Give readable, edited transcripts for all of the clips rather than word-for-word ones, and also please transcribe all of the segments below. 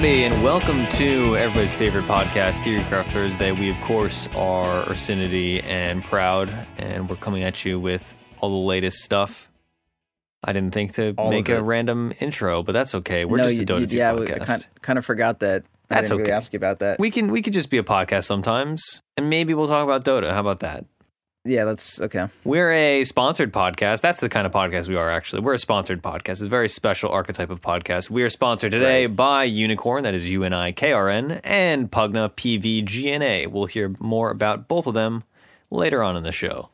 everybody, and welcome to everybody's favorite podcast, Theorycraft Thursday. We, of course, are Ursinity and Proud, and we're coming at you with all the latest stuff. I didn't think to make a random intro, but that's okay. We're just a Dota 2 podcast. I kind of forgot that. I didn't really ask you about that. We could just be a podcast sometimes, and maybe we'll talk about Dota. How about that? Yeah, that's okay. We're a sponsored podcast. That's the kind of podcast we are, actually. We're a sponsored podcast. It's a very special archetype of podcast. We are sponsored today by Unicorn, that is UNIKRN, and Pugna, PVGNA. We'll hear more about both of them later on in the show.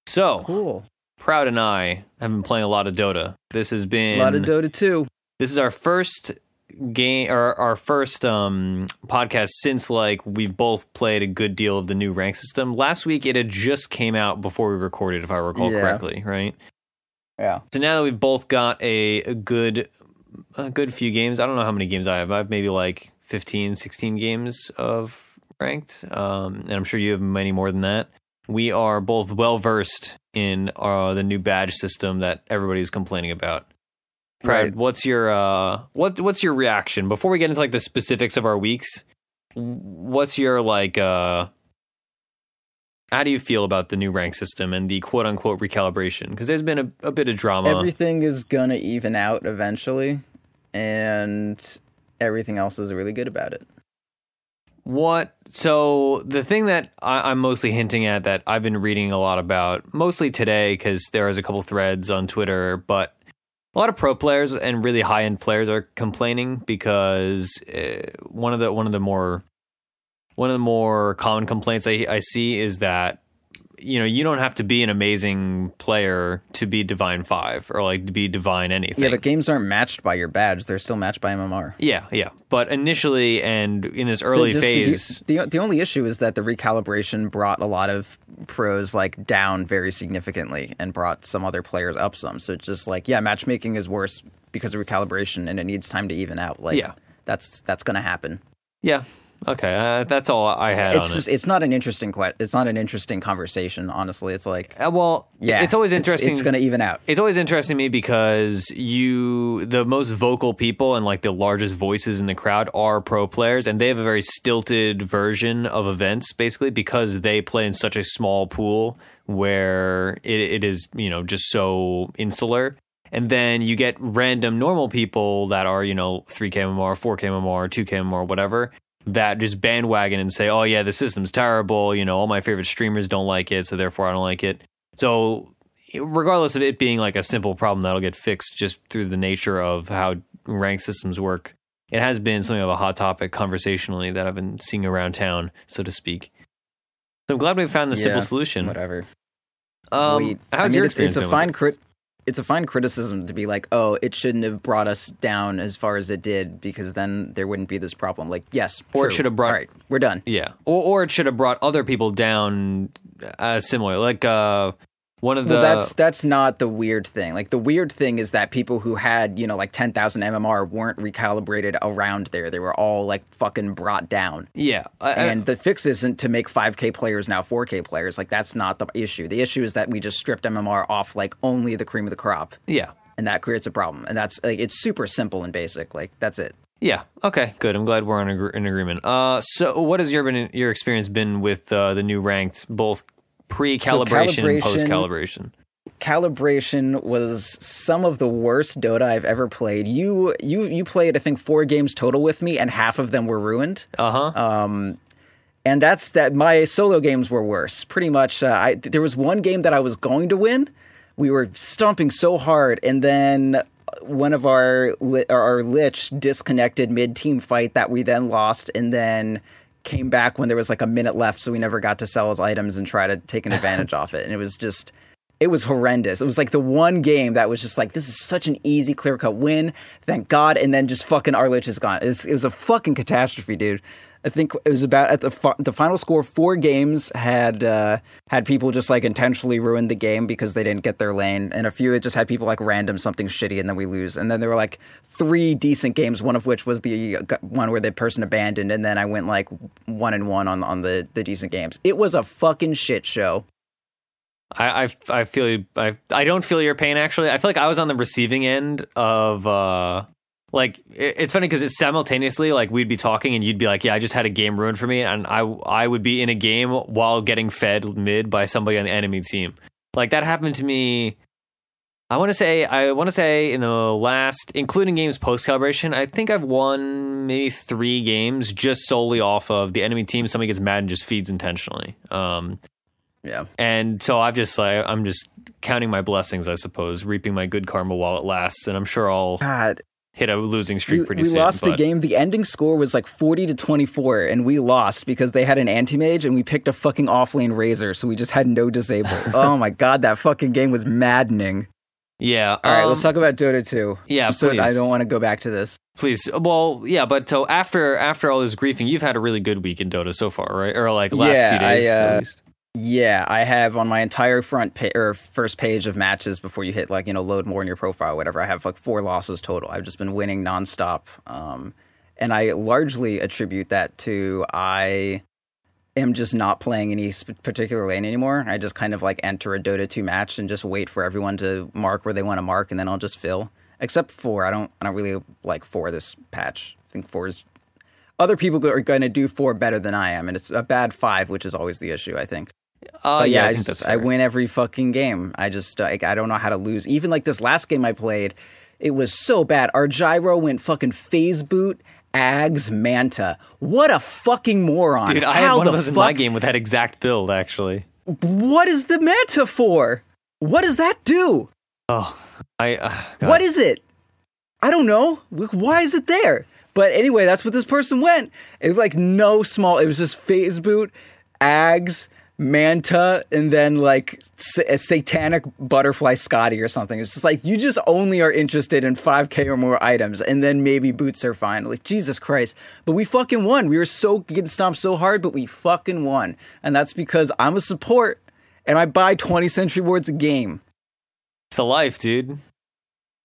So, cool. Proud and I have been playing a lot of Dota. This has been... A lot of Dota 2. This is our first game, or our first podcast since we've both played a good deal of the new rank system. Last week it had just came out before we recorded, if I recall correctly, right? Yeah. So now that we've both got a good few games, I don't know how many games I have. I have maybe 15, 16 games of ranked, and I'm sure you have many more than that. We are both well versed in the new badge system that everybody's complaining about. Right. What's your what's your reaction before we get into the specifics of our weeks? What's your how do you feel about the new rank system and the quote unquote recalibration? Because there's been a bit of drama. Everything is gonna even out eventually, and everything else is really good about it. So the thing that I'm mostly hinting at, that I've been reading a lot about, mostly today because there was a couple threads on Twitter, but a lot of pro players and really high end players are complaining because one of the more common complaints I see is that you don't have to be an amazing player to be Divine 5 or to be Divine anything. Yeah, but games aren't matched by your badge; they're still matched by MMR. Yeah. But initially and in this early phase, the only issue is that the recalibration brought a lot of pros down very significantly and brought some other players up some. So it's just matchmaking is worse because of recalibration, and it needs time to even out. That's going to happen. Yeah. Okay, that's all I had on it. It's not an interesting it's not an interesting conversation, honestly. It's it's always interesting. It's going to even out. It's always interesting to me because the most vocal people and the largest voices in the crowd are pro players, and they have a very stilted version of events, basically, because they play in such a small pool where it is, just so insular. And then you get random normal people that are, 3K MMR, 4K MMR, 2K MMR, whatever, that just bandwagon and say, oh yeah, the system's terrible, all my favorite streamers don't like it, so therefore I don't like it. So regardless of it being a simple problem that'll get fixed just through the nature of how ranked systems work, it has been something of a hot topic conversationally that I've been seeing around town, so to speak. So I'm glad we found the simple solution. Whatever. How's your experience? It's a fine criticism to be oh, it shouldn't have brought us down as far as it did, because then there wouldn't be this problem. Yes, or true. It should have brought. All right, we're done. Yeah, or it should have brought other people down similar. One of the. Well, that's not the weird thing. The weird thing is that people who had 10,000 MMR weren't recalibrated around there. They were all fucking brought down. Yeah, and the fix isn't to make 5K players now 4K players. That's not the issue. The issue is that we just stripped MMR off only the cream of the crop. Yeah, and that creates a problem. And that's it's super simple and basic. That's it. Yeah. Okay. Good. I'm glad we're in agreement. So what has your experience been with the new ranked, both pre-calibration and post-calibration? Calibration was some of the worst Dota I've ever played. You played, I think, 4 games total with me, and half of them were ruined. And that's that. My solo games were worse. Pretty much, there was one game that I was going to win. We were stomping so hard, and then one of our Lich disconnected mid-team fight that we then lost, and then came back when there was a minute left, so we never got to sell his items and try to take an advantage off it. And it was horrendous. It was the one game that was just this is such an easy, clear-cut win, thank God, and then just fucking our Lich is gone. It was a fucking catastrophe, dude. I think it was about at the final score, 4 games had people just intentionally ruin the game because they didn't get their lane, and a few it just had people random something shitty and then we lose. And then there were 3 decent games, one of which was the one where the person abandoned, and then I went 1-1 on the decent games. It was a fucking shit show. I feel you. I don't feel your pain, actually. I feel I was on the receiving end of like it's funny because it's simultaneously like we'd be talking and you'd be like, yeah, I just had a game ruined for me, and I would be in a game while getting fed mid by somebody on the enemy team. Like that happened to me. I want to say in the last, including games post calibration, I think I've won maybe 3 games just solely off of the enemy team. Somebody gets mad and just feeds intentionally. Yeah. And so I'm just counting my blessings, I suppose, reaping my good karma while it lasts. And I'm sure I'll hit a losing streak pretty soon. We lost a game. The ending score was like 40-24, and we lost because they had an anti-mage, and we picked a fucking offlane Razor, so we just had no disable. Oh my god, that fucking game was maddening. Yeah. All right, let's talk about Dota 2. Yeah, please. I don't want to go back to this. Please. Well, yeah, but so after all this griefing, you've had a really good week in Dota so far, right? Or like last few days at least. Yeah, I have on my entire first page of matches before you hit like, load more in your profile, whatever. I have like 4 losses total. I've just been winning nonstop. And I largely attribute that to I am just not playing any particular lane anymore. I just kind of like enter a Dota 2 match and just wait for everyone to mark where they want to mark, and then I'll just fill. Except 4. I don't really like 4 this patch. I think 4 is... Other people are going to do 4 better than I am, and it's a bad 5, which is always the issue, I think. But yeah, I win every fucking game. I just, I don't know how to lose. Even like this last game I played, it was so bad. Our gyro went fucking phase boot, Ags, Manta. What a fucking moron. Dude, I had one of those in my game with that exact build, actually. What is the Manta for? What does that do? Oh, what is it? I don't know. Why is it there? But anyway, that's what this person went. It was like it was just phase boot, Ags, Manta, and then like a satanic butterfly Scotty or something. It's just like, you just only are interested in 5k or more items, and then maybe boots are fine. Like, Jesus Christ. But we fucking won. We were getting stomped so hard, but we fucking won. And that's because I'm a support, and I buy 20 sentry wards a game. It's the life, dude.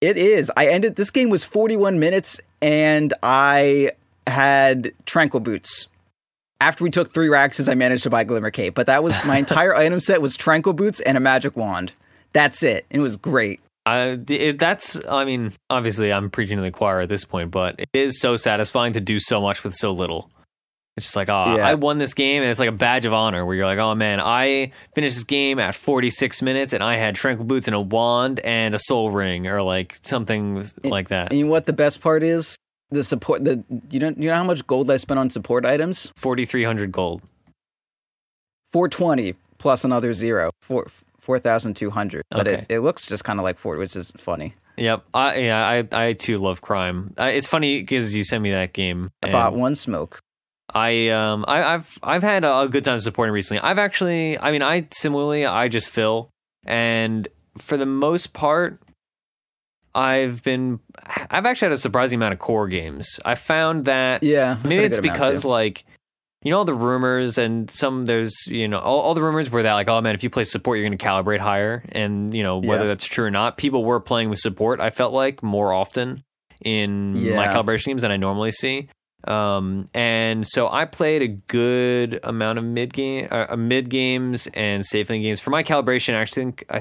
It is. This game was 41 minutes, and I had Tranquil Boots. After we took 3 Raxes, I managed to buy Glimmer Cape, but that was my entire item set was Tranquil Boots and a Magic Wand. That's it. It was great. Obviously I'm preaching to the choir at this point, but it is so satisfying to do so much with so little. It's just like, I won this game, and it's like a badge of honor where you're like, oh man, I finished this game at 46 minutes, and I had Tranquil Boots and a wand and a soul ring, or like something like that. And you know what the best part is? The support, you know how much gold I spent on support items? 4,300 gold. 420 plus another 0. 4,200. But okay. it looks just kind of like 4, which is funny. Yep. I too love crime. It's funny because you sent me that game. I bought 1 smoke. I've had a good time supporting recently. I just fill, and for the most part, I've actually had a surprising amount of core games. I found that maybe it's because like, all the rumors and there's all the rumors were that like, oh man, if you play support you're going to calibrate higher, and whether that's true or not, people were playing with support, I felt like, more often in my calibration games than I normally see. And so I played a good amount of mid games and safe lane games for my calibration. Actually, I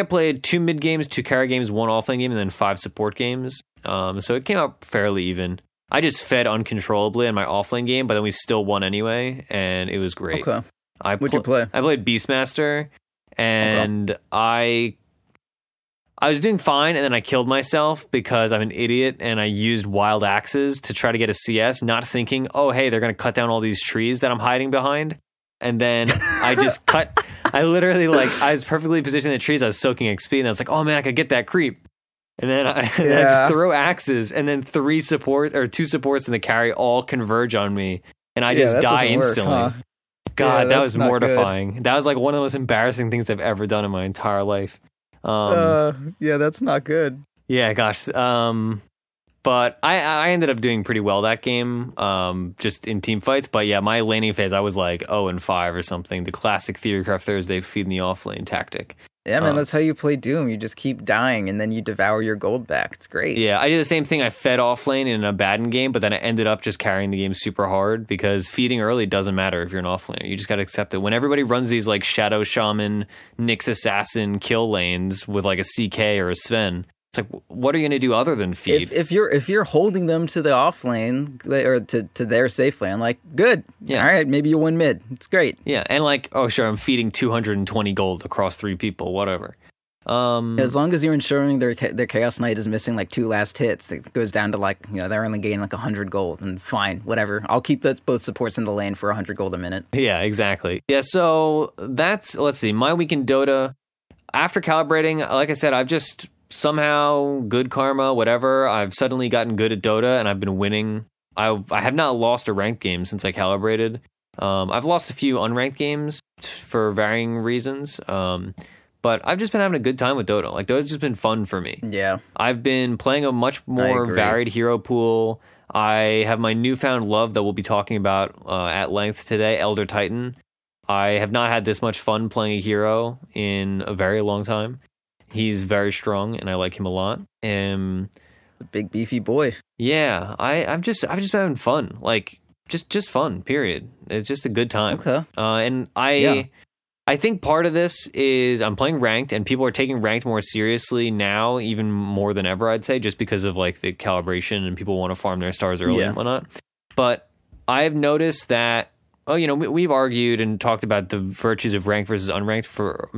played 2 mid games, 2 carry games, 1 offlane game, and then 5 support games. So it came out fairly even. I just fed uncontrollably in my offlane game, but then we still won anyway, and it was great. Okay. What'd you play? I played Beastmaster, and I was doing fine, and then I killed myself because I'm an idiot, and I used wild axes to try to get a CS, not thinking, oh, hey, they're going to cut down all these trees that I'm hiding behind. And then I just I literally, I was perfectly positioned in the trees. I was soaking XP, and I was like, oh man, I could get that creep. And then I just throw axes, and then 2 supports in the carry all converge on me, and I just die instantly. Huh? God, that was mortifying. Good. That was like one of the most embarrassing things I've ever done in my entire life. That's not good. Yeah, gosh. But I ended up doing pretty well that game, just in team fights. But yeah, my laning phase, I was like 0-5 or something. The classic Theorycraft Thursday feed in the off lane tactic. Yeah, man, that's how you play Doom. You just keep dying, and then you devour your gold back. It's great. Yeah, I did the same thing. I fed off lane in a Baden game, but then I ended up just carrying the game super hard, because feeding early doesn't matter if you're an off laner. You just got to accept it. When everybody runs these like Shadow Shaman, Nyx Assassin kill lanes with like a CK or a Sven, It's like, what are you going to do other than feed? If you're holding them to the off lane or to their safe lane, like, good. Yeah. All right, maybe you'll win mid. It's great. Yeah, and like, oh sure, I'm feeding 220 gold across 3 people, whatever. As long as you're ensuring their Chaos Knight is missing like 2 last hits, it goes down to like, they're only gaining like 100 gold, and fine, whatever. I'll keep both supports in the lane for 100 gold a minute. Yeah, exactly. Yeah, so that's, let's see, my week in Dota. After calibrating, like I said, I've just somehow, good karma, whatever, I've suddenly gotten good at Dota and I've been winning. I have not lost a ranked game since I calibrated. I've lost a few unranked games for varying reasons. But I've just been having a good time with Dota. Like, Dota's just been fun for me. Yeah. I've been playing a much more varied hero pool. I have my newfound love that we'll be talking about at length today, Elder Titan. I have not had this much fun playing a hero in a very long time. He's very strong, and I like him a lot. A big beefy boy. Yeah, I've just been having fun. Like, just fun. Period. It's just a good time. Okay. And I think part of this is I'm playing ranked, and people are taking ranked more seriously now, even more than ever, I'd say, just because of like the calibration and people want to farm their stars early and whatnot. But I've noticed that, we've argued and talked about the virtues of ranked versus unranked for,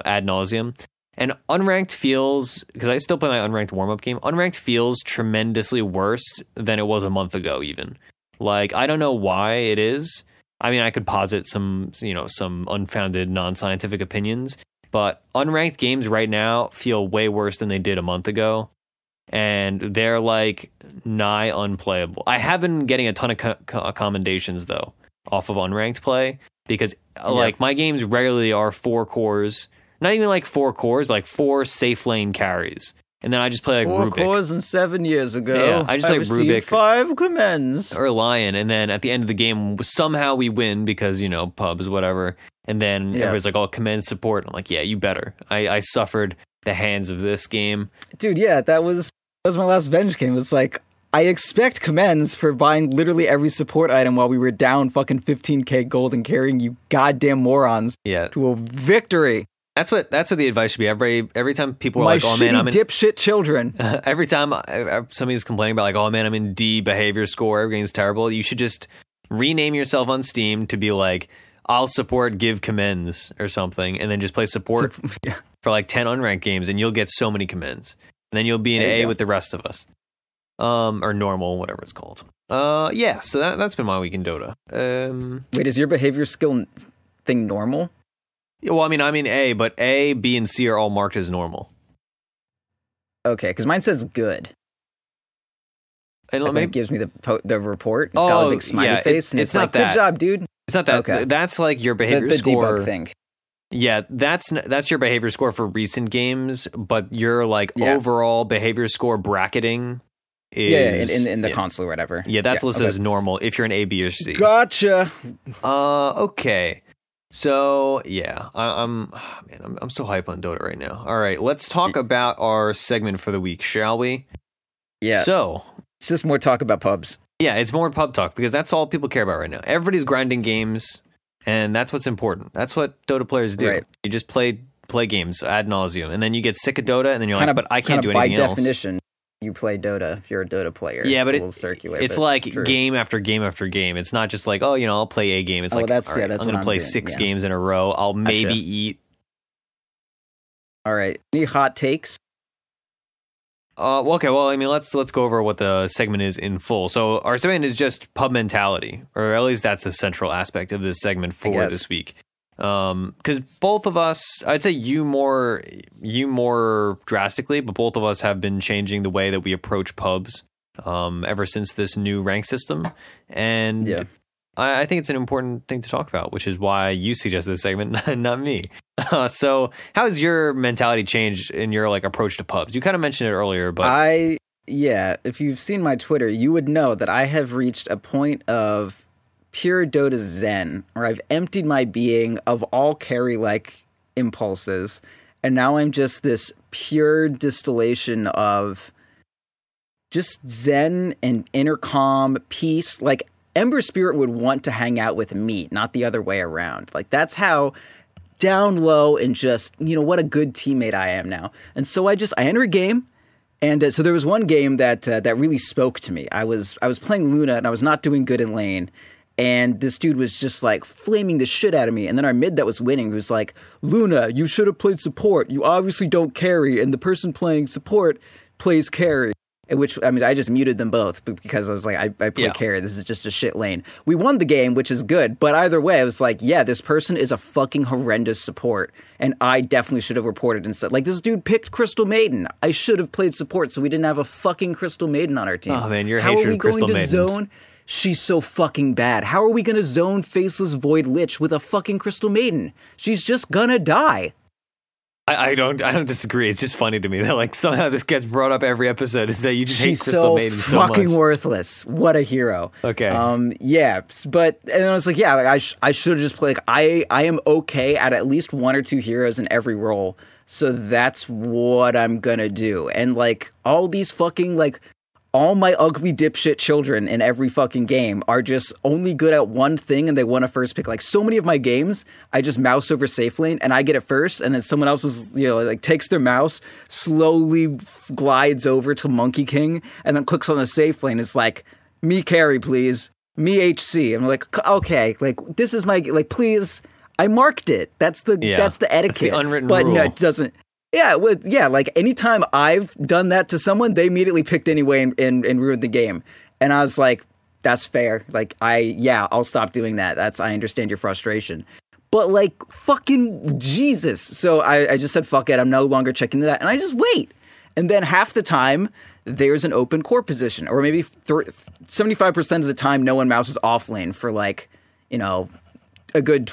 ad nauseum. And unranked feels, because I still play my unranked warm-up game, unranked feels tremendously worse than it was a month ago even. Like, I don't know why it is. I mean, I could posit some unfounded, non-scientific opinions, but unranked games right now feel way worse than they did a month ago, and they're like nigh unplayable. I have been getting a ton of commendations though off of unranked play because like my games regularly are 4 cores, not even like 4 cores, but like 4 safe lane carries. And then I just play like 4 Rubik. cores and 7 years ago. Yeah, I just play Rubik. 5 commends. Or Lion. And then at the end of the game, somehow we win because, pubs, whatever. And then everybody's like, oh, commend support. I'm like, yeah, you better. I suffered the hands of this game. Dude, yeah, that was my last Venge game. It was like, I expect commends for buying literally every support item while we were down fucking 15k gold and carrying you goddamn morons to a victory. That's what the advice should be. Every time people are like, "Oh man, I'm in dipshit children." Every time somebody's complaining about like, "Oh man, I'm in D behavior score. Everything's terrible." You should just rename yourself on Steam to be like, "I'll support give commends" or something, and then just play support for like 10 unranked games, and you'll get so many commends. And then you'll be an A with the rest of us, or normal, whatever it's called. So that's been my week in Dota. Wait, is your behavior skill thing normal? Well, I mean, I'm in A, but A, B, and C are all marked as normal. Okay, because mine says good. And it gives me the report. It's got a big smiley face, and it's not like, that. Good job, dude. It's not that. Okay. That's like your behavior score. The debug thing. Yeah, that's your behavior score for recent games, but your like overall behavior score bracketing is in the console or whatever. Yeah, that's listed as normal if you're an A, B, or C. Gotcha. Okay. So I'm so hyped on Dota right now. All right, let's talk about our segment for the week, shall we? Yeah. So it's just more talk about pubs. Yeah, it's more pub talk because that's all people care about right now. Everybody's grinding games, and that's what's important. That's what Dota players do. Right. You just play games ad nauseum, and then you get sick of Dota, and then you're like, but I can't do anything else. By definition, you play Dota if you're a Dota player. Yeah, but it's like game after game after game. It's not just like, I'll play a game. It's like, that's all right, that's I'm going to play 6 games in a row. I'll maybe eat. All right. Any hot takes? Okay. Well, I mean, let's go over what the segment is in full. So our segment is just pub mentality, or at least that's a central aspect of this segment for this week. Because both of us, I'd say you more drastically, but both of us have been changing the way that we approach pubs ever since this new rank system. And I think it's an important thing to talk about, which is why you suggested this segment, not me. So how has your mentality changed in your like approach to pubs? You kind of mentioned it earlier, but if you've seen my Twitter, you would know that I have reached a point of pure Dota Zen, where I've emptied my being of all carry-like impulses, and now I'm just this pure distillation of just Zen and inner calm, peace. Like, Ember Spirit would want to hang out with me, not the other way around. Like, that's how down low and just, what a good teammate I am now. And so I enter a game, And so there was one game that that really spoke to me. I was playing Luna, and I was not doing good in lane. And this dude was just like flaming the shit out of me. And then our mid that was winning was like, Luna, you should have played support. You obviously don't carry. And the person playing support plays carry. Which, I mean, I just muted them both because I was like, I play carry. This is just a shit lane. We won the game, which is good. But either way, I was like, yeah, this person is a fucking horrendous support. And I definitely should have reported instead. Like, this dude picked Crystal Maiden. I should have played support so we didn't have a fucking Crystal Maiden on our team. Oh, man, your hatred of Crystal Maiden. Zone? She's so fucking bad. How are we going to zone Faceless Void Lich with a fucking Crystal Maiden? She's just gonna die. I don't disagree. It's just funny to me that like somehow this gets brought up every episode is that you just hate Crystal Maiden so much. She's fucking worthless. What a hero. Okay. Yeah, but and I was like, yeah, like I should have just played. Like, I am okay at least one or two heroes in every role, so that's what I'm gonna do. And like all these fucking like. All my ugly dipshit children in every fucking game are just only good at one thing and they want to first pick. Like so many of my games, I just mouse over safe lane and I get it first, and then someone else is, like takes their mouse, slowly glides over to Monkey King, and then clicks on the safe lane. It's like, me carry, please. Me HC. I'm like, okay, like this is my like, please. I marked it. That's the etiquette. That's the unwritten but rule. No, it doesn't. Yeah, like anytime I've done that to someone, they immediately picked anyway and ruined the game. And I was like, that's fair. Like, I'll stop doing that. I understand your frustration. But like, fucking Jesus. So I just said, fuck it. I'm no longer checking into that. And I just wait. And then half the time, there's an open core position. Or maybe 75% of the time, no one mouses off lane for like, a good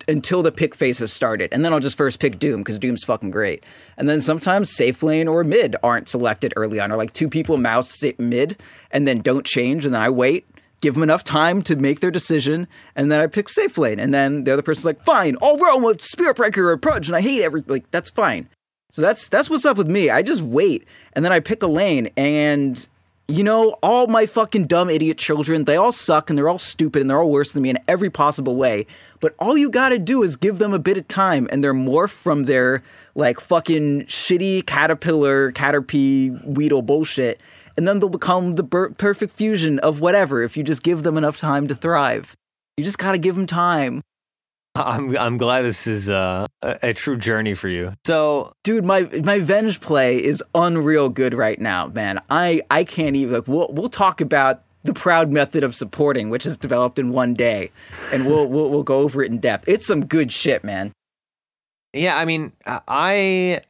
until the pick phase has started, and then I'll just first pick Doom because Doom's fucking great. And then sometimes safe lane or mid aren't selected early on, or like two people mouse mid and then don't change, and then I wait, give them enough time to make their decision, and then I pick safe lane, and then the other person's like, fine, I'll roam with Spirit Breaker or Purge, and I hate everything. Like that's fine. So that's what's up with me. I just wait, and then I pick a lane, and. All my fucking dumb idiot children, they all suck and they're all stupid and they're all worse than me in every possible way. But all you gotta do is give them a bit of time and they're morph from their, like, fucking shitty Caterpie, Weedle bullshit. And then they'll become the perfect fusion of whatever if you just give them enough time to thrive. You just gotta give them time. I'm glad this is a true journey for you. So, dude, my Venge play is unreal good right now, man. I can't even like we'll talk about the proud method of supporting, which is developed in one day, and we'll go over it in depth. It's some good shit, man. Yeah, I mean, I've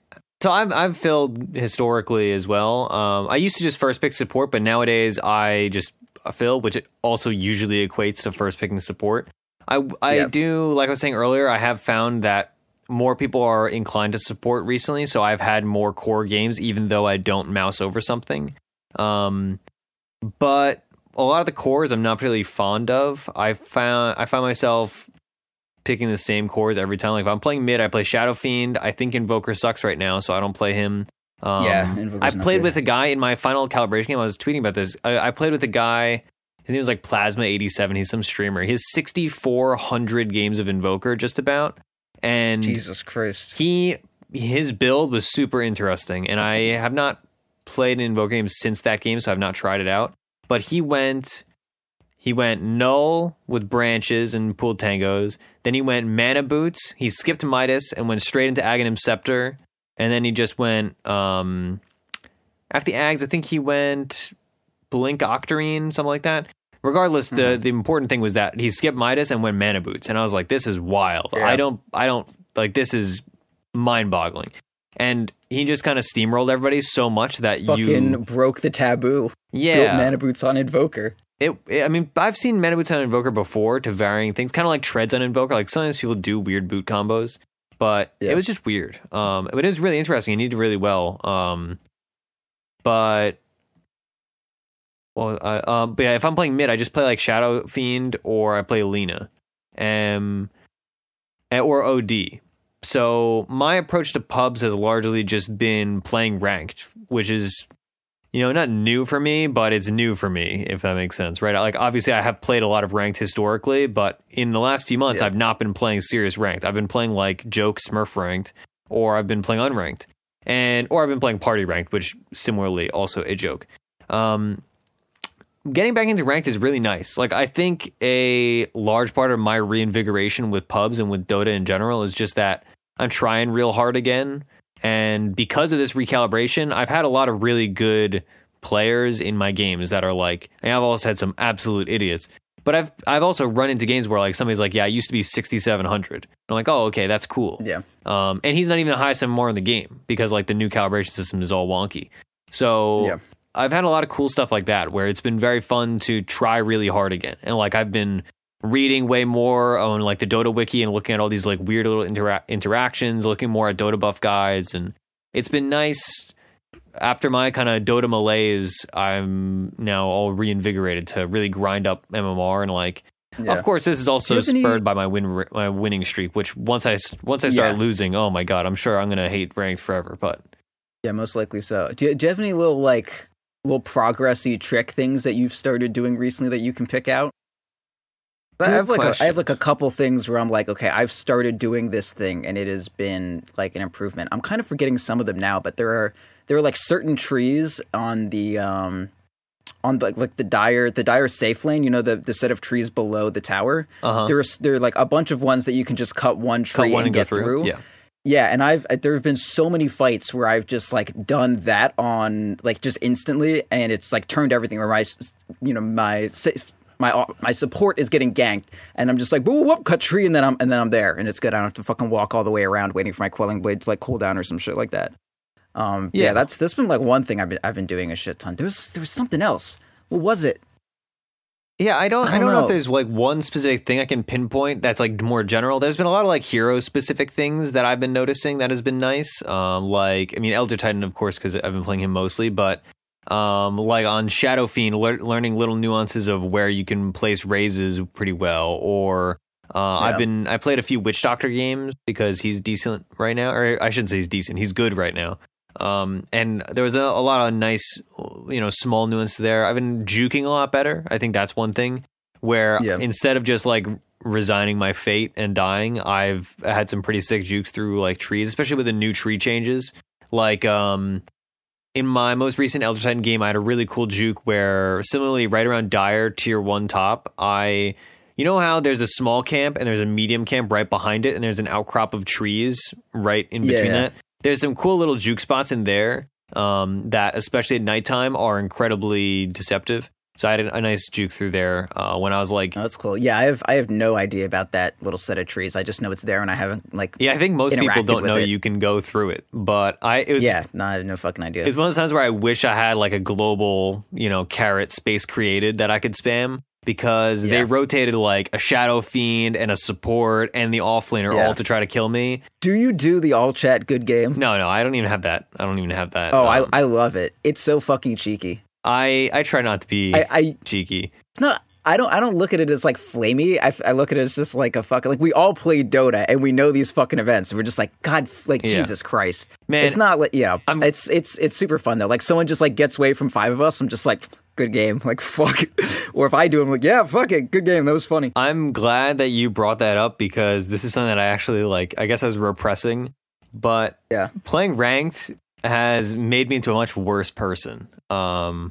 filled historically as well. I used to just first pick support, but nowadays I just fill, which also usually equates to first picking support. I do, like I was saying earlier, I have found that more people are inclined to support recently, so I've had more core games, even though I don't mouse over something. But a lot of the cores I'm not really fond of. I found myself picking the same cores every time. Like if I'm playing mid, I play Shadow Fiend. I think Invoker sucks right now, so I don't play him. I played with a guy in my final calibration game. I was tweeting about this. I played with a guy. His name was like Plasma87. He's some streamer. He has 6,400 games of Invoker, just about. And Jesus Christ. His build was super interesting. And I have not played an Invoker game since that game, so I've not tried it out. But he went null with branches and pooled tangos. Then he went mana boots. He skipped Midas and went straight into Aghanim Scepter. And then he just went after the Ags, I think he went Blink Octarine, something like that. Regardless, the important thing was that he skipped Midas and went mana boots, and I was like, "This is wild. Yeah. I don't like this is mind-boggling." And he just kind of steamrolled everybody so much that fucking broke the taboo. Yeah, built mana boots on Invoker. I mean, I've seen mana boots on Invoker before to varying things, kind of like treads on Invoker. Like sometimes people do weird boot combos, but it was just weird. But it was really interesting. He did really well. But yeah, if I'm playing mid, I just play like Shadow Fiend or I play Lina, or OD. So my approach to pubs has largely just been playing ranked, which is, not new for me, but it's new for me, if that makes sense, right? Like obviously I have played a lot of ranked historically, but in the last few months I've not been playing serious ranked. I've been playing like joke Smurf ranked, or I've been playing unranked. or I've been playing party ranked, which similarly also a joke. Getting back into ranked is really nice. Like, I think a large part of my reinvigoration with pubs and with Dota in general is just that I'm trying real hard again. And because of this recalibration, I've had a lot of really good players in my games that are like, and I've also had some absolute idiots. But I've also run into games where like somebody's like, yeah, I used to be 6,700. I'm like, oh, okay, that's cool. Yeah. And he's not even the highest MMR in the game because like the new calibration system is all wonky. So yeah. I've had a lot of cool stuff like that where it's been very fun to try really hard again. And like I've been reading way more on like the Dota wiki and looking at all these like weird little interactions, looking more at Dota buff guides. And it's been nice. After my kind of Dota malaise, I'm now all reinvigorated to really grind up MMR. And like, of course, this is also spurred by my winning streak, which once I start losing, oh my God, I'm sure I'm going to hate ranked forever. But yeah, most likely so. Do you have any little progressy trick things that you've started doing recently that you can pick out? But I have a couple things where I'm like, okay, I've started doing this thing and it has been like an improvement. I'm kind of forgetting some of them now, but there are like certain trees on the dire safe lane, you know, the set of trees below the tower. There are like a bunch of ones that you can just cut one tree and get through. Yeah, and there have been so many fights where I've just like done that on like just instantly, and it's like turned everything. Or my support is getting ganked, and I'm just like whoop, cut tree, and then I'm there, and it's good. I don't have to fucking walk all the way around waiting for my quelling blade to like cool down or some shit like that. That's been like one thing I've been doing a shit ton. There was something else. What was it? Yeah, I don't know if there's like one specific thing I can pinpoint that's like more general. There's been a lot of like hero specific things that I've been noticing that has been nice. Elder Titan, of course, because I've been playing him mostly, but like on Shadow Fiend, learning little nuances of where you can place raises pretty well. Or I played a few Witch Doctor games because he's decent right now, or I shouldn't say he's decent. He's good right now. And there was a lot of nice, small nuances there. I've been juking a lot better. I think that's one thing where instead of just like resigning my fate and dying, I've had some pretty sick jukes through like trees, especially with the new tree changes. Like, in my most recent Elder Titan game, I had a really cool juke where similarly right around Dire tier 1 top, you know how there's a small camp and there's a medium camp right behind it and there's an outcrop of trees right in between that? There's some cool little juke spots in there that, especially at nighttime, are incredibly deceptive. So I had a nice juke through there when I was like... Oh, that's cool. Yeah, I have no idea about that little set of trees. I just know it's there and I haven't, like... Yeah, I think most people don't know you can go through it. But I had no fucking idea. It's one of those times where I wish I had like a global, carrot space created that I could spam. Because they rotated like a Shadow Fiend and a support and the offlaner all to try to kill me. Do you do the all chat good game? No, I don't even have that. Oh, I love it. It's so fucking cheeky. I try not to be cheeky. It's not. I don't look at it as like flamey. I look at it as just like a fucking, like, we all play Dota and we know these fucking events. And we're just like, God, like, Jesus Christ, man. It's not like, it's super fun though. Like, someone just like gets away from 5 of us. I'm just like, good game. Like, fuck. Or if I do, I'm like, yeah, fuck it. Good game. That was funny. I'm glad that you brought that up because this is something that I actually like, I guess I was repressing, but playing ranked has made me into a much worse person. I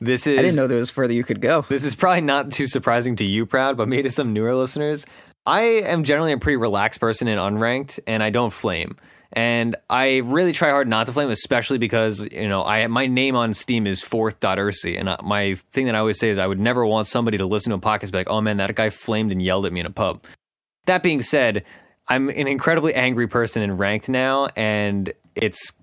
didn't know there was further you could go. This is probably not too surprising to you, Proud, but maybe to some newer listeners. I am generally a pretty relaxed person in unranked, and I don't flame. And I really try hard not to flame, especially because, my name on Steam is Ursi, and my thing that I always say is I would never want somebody to listen to a podcast and be like, oh man, that guy flamed and yelled at me in a pub. That being said, I'm an incredibly angry person in ranked now, and it's...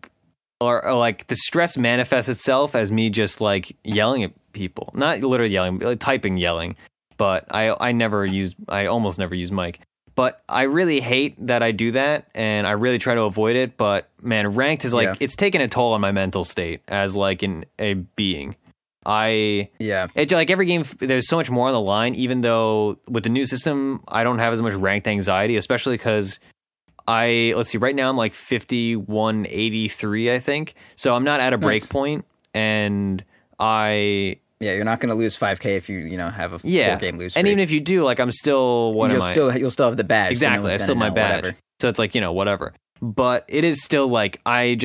Or like the stress manifests itself as me just like yelling at people, not literally yelling, like typing yelling. But I almost never use mic. But I really hate that I do that, and I really try to avoid it. But man, ranked is like it's taken a toll on my mental state as like a being. It's like every game, there's so much more on the line. Even though with the new system, I don't have as much ranked anxiety, especially because. Let's see, right now I'm like 5183, I think. So I'm not at a break point, and you're not going to lose 5K if you have a 4-game lose streak. And even if you do, like, I'm still, you'll still have the badge. Exactly, I still have my badge. Whatever. So it's like, whatever. but it is still like I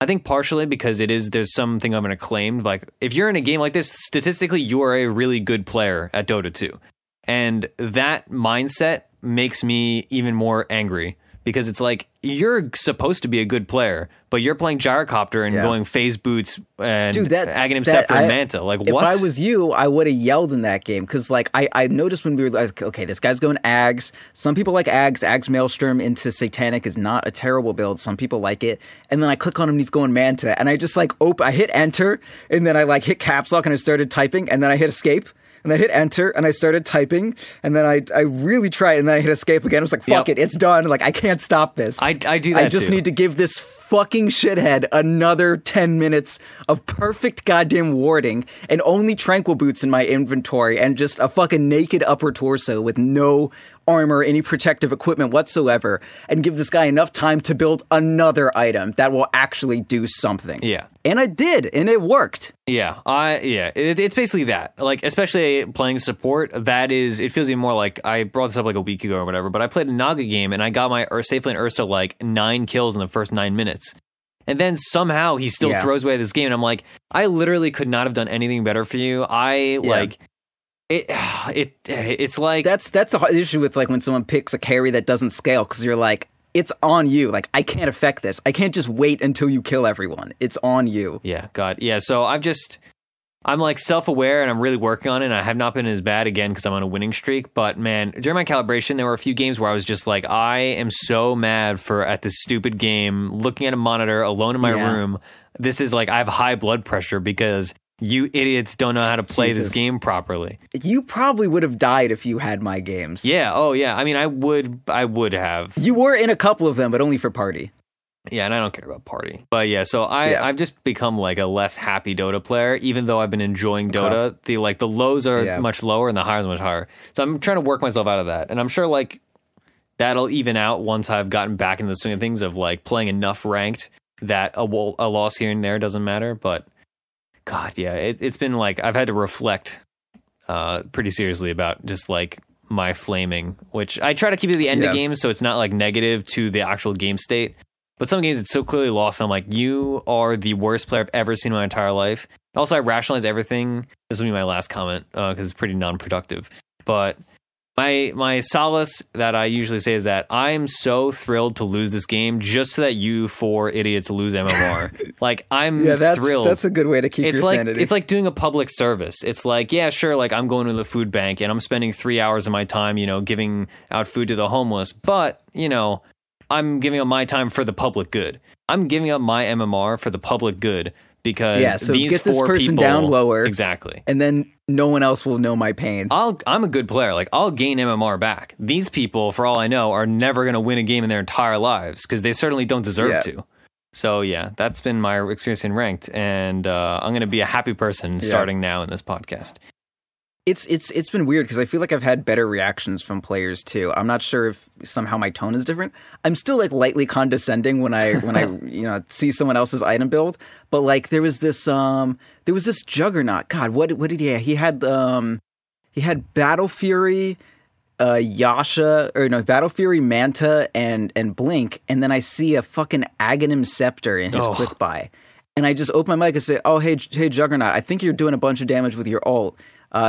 think partially because there's something of an acclaimed, like if you're in a game like this, statistically you are a really good player at Dota 2, and that mindset makes me even more angry because it's like you're supposed to be a good player, but you're playing Gyrocopter and going phase boots and Aghanim Scepter and Manta. Like, what? If I was you, I would have yelled in that game because, like, I noticed when we were like, okay, this guy's going Ags. Some people like Ags. Ags Maelstrom into Satanic is not a terrible build. Some people like it. And then I click on him and he's going Manta. And I just like, I hit enter and then I like hit caps lock and I started typing and then I hit escape. And I hit enter and I started typing and then I really tried and then I hit escape again. I was like, fuck it, it's done. Like, I can't stop this. I do that I just need to give this fucking shithead another 10 minutes of perfect goddamn warding and only tranquil boots in my inventory and just a fucking naked upper torso with no armor, any protective equipment whatsoever, and give this guy enough time to build another item that will actually do something. Yeah. And I did, and it worked. Yeah, it's basically that. Like, especially playing support, it feels even more like, I brought this up like a week ago or whatever, but I played a Naga game and I got my Safely and Ursa like 9 kills in the first 9 minutes. And then somehow he still throws away this game, and I'm like, I literally could not have done anything better for you. It's like that's the issue with like when someone picks a carry that doesn't scale, because you're like, it's on you. Like, I can't affect this. I can't just wait until you kill everyone. It's on you. Yeah, God. Yeah, so I'm like self-aware and I'm really working on it, and I have not been as bad again because I'm on a winning streak. But man, during my calibration, there were a few games where I was just like, I am so mad at this stupid game, looking at a monitor alone in my room. This is like, I have high blood pressure because you idiots don't know how to play this game properly. You probably would have died if you had my games. Yeah. Oh, yeah. I mean, I would have. You were in a couple of them, but only for party. Yeah, and I don't care about party. But yeah, so I've just become like a less happy Dota player, even though I've been enjoying Dota. The lows are much lower and the highs are much higher. So I'm trying to work myself out of that. And I'm sure like that'll even out once I've gotten back into the swing of things of like playing enough ranked that a loss here and there doesn't matter. But God, yeah, it's been like I've had to reflect pretty seriously about just like my flaming, which I try to keep to the end of games so it's not like negative to the actual game state. But some games it's so clearly lost. I'm like, you are the worst player I've ever seen in my entire life. Also, I rationalize everything. This will be my last comment because it's pretty non-productive. But my solace that I usually say is that I'm so thrilled to lose this game just so that you 4 idiots lose MMR. Like, I'm thrilled. That's a good way to keep your sanity. It's like doing a public service. It's like, yeah, sure, like I'm going to the food bank and I'm spending 3 hours of my time, giving out food to the homeless. But, I'm giving up my time for the public good. I'm giving up my MMR for the public good because so these get this 4 person people down lower, exactly, and then no one else will know my pain. I'm a good player. Like, I'll gain MMR back. These people, for all I know, are never going to win a game in their entire lives because they certainly don't deserve to. So yeah, that's been my experience in ranked, and I'm going to be a happy person starting now in this podcast. It's been weird because I feel like I've had better reactions from players too. I'm not sure if somehow my tone is different. I'm still like lightly condescending when I see someone else's item build, but like there was this Juggernaut. God, what did he have? He had Battle Fury, Battle Fury, Manta, and Blink, and then I see a fucking Aghanim Scepter in his quick buy, and I just open my mic and say, "Oh hey Juggernaut, I think you're doing a bunch of damage with your ult.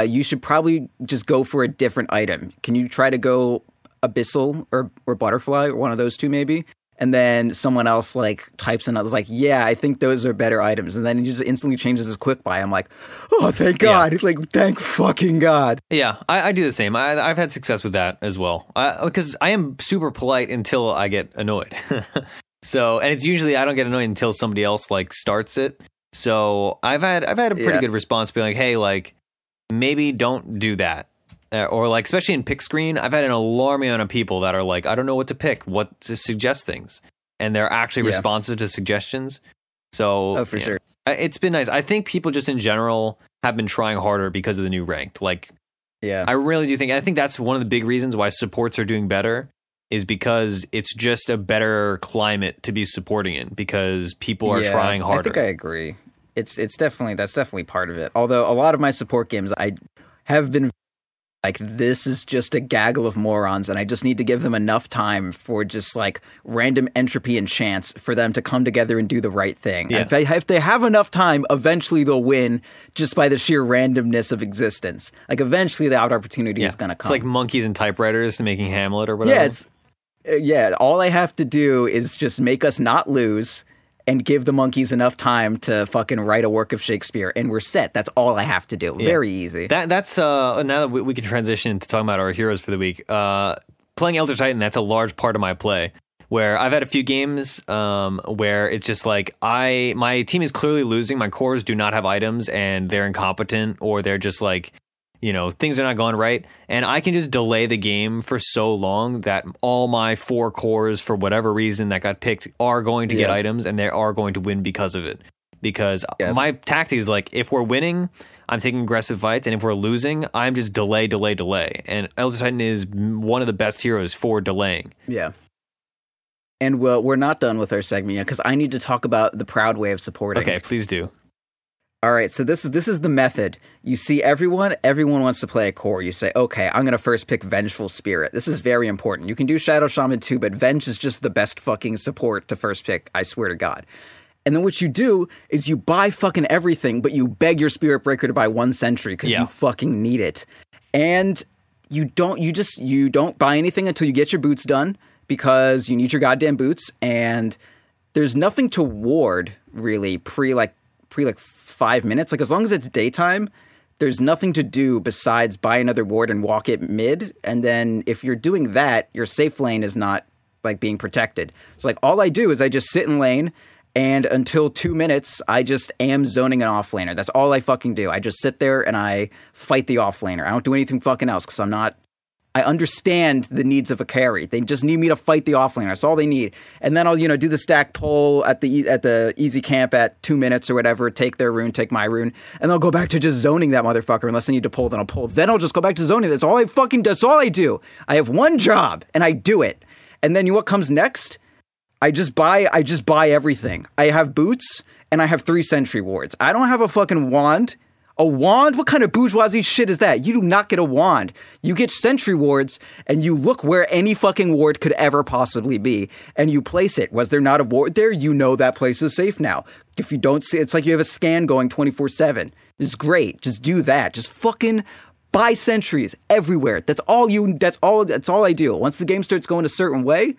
You should probably just go for a different item. Can you try to go Abyssal or Butterfly or one of those two maybe?" And then someone else like types in others like, "Yeah, I think those are better items." And then he just instantly changes his quick buy. I'm like, "Oh, thank God." He's like, "Thank fucking God." Yeah, I do the same. I've had success with that as well. Because I am super polite until I get annoyed. So, and it's usually I don't get annoyed until somebody else like starts it. So I've had a pretty good response being like, "Hey, like, maybe don't do that." Or like, especially in pick screen, I've had an alarming amount of people that are like, I don't know what to pick, what to suggest things. And they're actually responsive to suggestions. So for sure. It's been nice. I think people just in general have been trying harder because of the new ranked. Like, I really do I think that's one of the big reasons why supports are doing better is because it's just a better climate to be supporting in because people are trying harder. I think I agree. That's definitely part of it. Although a lot of my support games, I have been like, this is just a gaggle of morons, and I just need to give them enough time for just, like, random entropy and chance for them to come together and do the right thing. Yeah. If they have enough time, eventually they'll win just by the sheer randomness of existence. Like, eventually the opportunity is going to come. It's like monkeys and typewriters making Hamlet or whatever. Yeah, all I have to do is just make us not lose and give the monkeys enough time to fucking write a work of Shakespeare, and we're set. That's all I have to do. Yeah. Very easy. That's now that we can transition to talking about our heroes for the week. Playing Elder Titan, that's a large part of my play, where I've had a few games where it's just like my team is clearly losing. My cores do not have items, and they're incompetent, or they're just like, things are not going right. And I can just delay the game for so long that all my 4 cores, for whatever reason that got picked, are going to get items, and they are going to win because of it. Because my tactic is like, if we're winning, I'm taking aggressive fights, and if we're losing, I'm just delay. And Elder Titan is one of the best heroes for delaying. Yeah. And we're not done with our segment yet, because I need to talk about the proud way of supporting. Okay, please do. All right, so this is the method. You see everyone wants to play a core. You say, okay, I'm going to first pick Vengeful Spirit. This is very important. You can do Shadow Shaman too, but Venge is just the best fucking support to first pick, I swear to God. And then what you do is you buy fucking everything, but you beg your Spirit Breaker to buy 1 sentry because you fucking need it. And you don't buy anything until you get your boots done, because you need your goddamn boots, and there's nothing to ward really pre 5 minutes. Like, as long as it's daytime, there's nothing to do besides buy another ward and walk it mid. And then if you're doing that, your safe lane is not like being protected. So like, all I do is I just sit in lane, and until 2 minutes, I just am zoning an offlaner. That's all I fucking do. I just sit there and I fight the offlaner. I don't do anything fucking else, because I understand the needs of a carry. They just need me to fight the offlaner. That's all they need. And then I'll, do the stack pull at the easy camp at 2 minutes or whatever, take their rune, take my rune, and I'll go back to just zoning that motherfucker. Unless I need to pull, then I'll pull. Then I'll just go back to zoning. That's all I do. I have one job, and I do it. And then what comes next? I just buy everything. I have boots, and I have 3 sentry wards. I don't have a fucking wand. A wand? What kind of bourgeoisie shit is that? You do not get a wand. You get sentry wards, and you look where any fucking ward could ever possibly be, and you place it. Was there not a ward there? You know that place is safe now. If you don't see, it's like you have a scan going 24/7. It's great. Just do that. Just fucking buy sentries everywhere. That's all I do. Once the game starts going a certain way,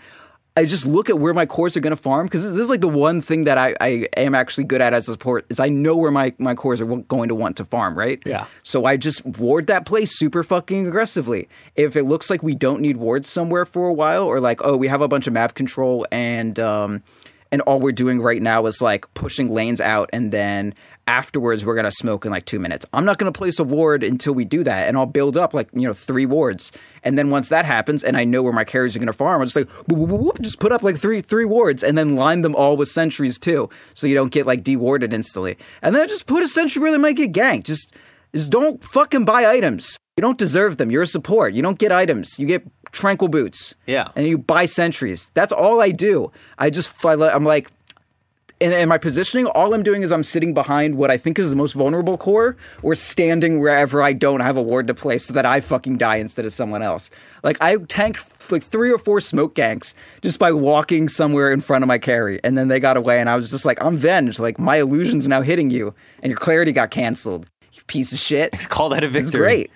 I just look at where my cores are going to farm, because this is like the one thing that I am actually good at as a support, is I know where my cores are going to want to farm, right? Yeah. So I just ward that place super fucking aggressively. If it looks like we don't need wards somewhere for a while, or like, oh, we have a bunch of map control, and all we're doing right now is like pushing lanes out, and then afterwards we're going to smoke in like 2 minutes. I'm not going to place a ward until we do that, and I'll build up like, 3 wards. And then once that happens, and I know where my carries are going to farm, I'll just like, whoop, whoop, whoop, just put up like three wards, and then line them all with sentries too, so you don't get like dewarded instantly. And then just put a sentry where they might get ganked. Just don't fucking buy items. You don't deserve them. You're a support. You don't get items. You get tranquil boots. Yeah. And you buy sentries. That's all I do. I'm like, in my positioning, all I'm doing is I'm sitting behind what I think is the most vulnerable core, or standing wherever I don't have a ward to place so that I fucking die instead of someone else. Like, I tanked like 3 or 4 smoke ganks just by walking somewhere in front of my carry, and then they got away, and I was just like, I'm venged. Like, my illusion's now hitting you, and your clarity got canceled. You piece of shit. Call that a victory. It's great.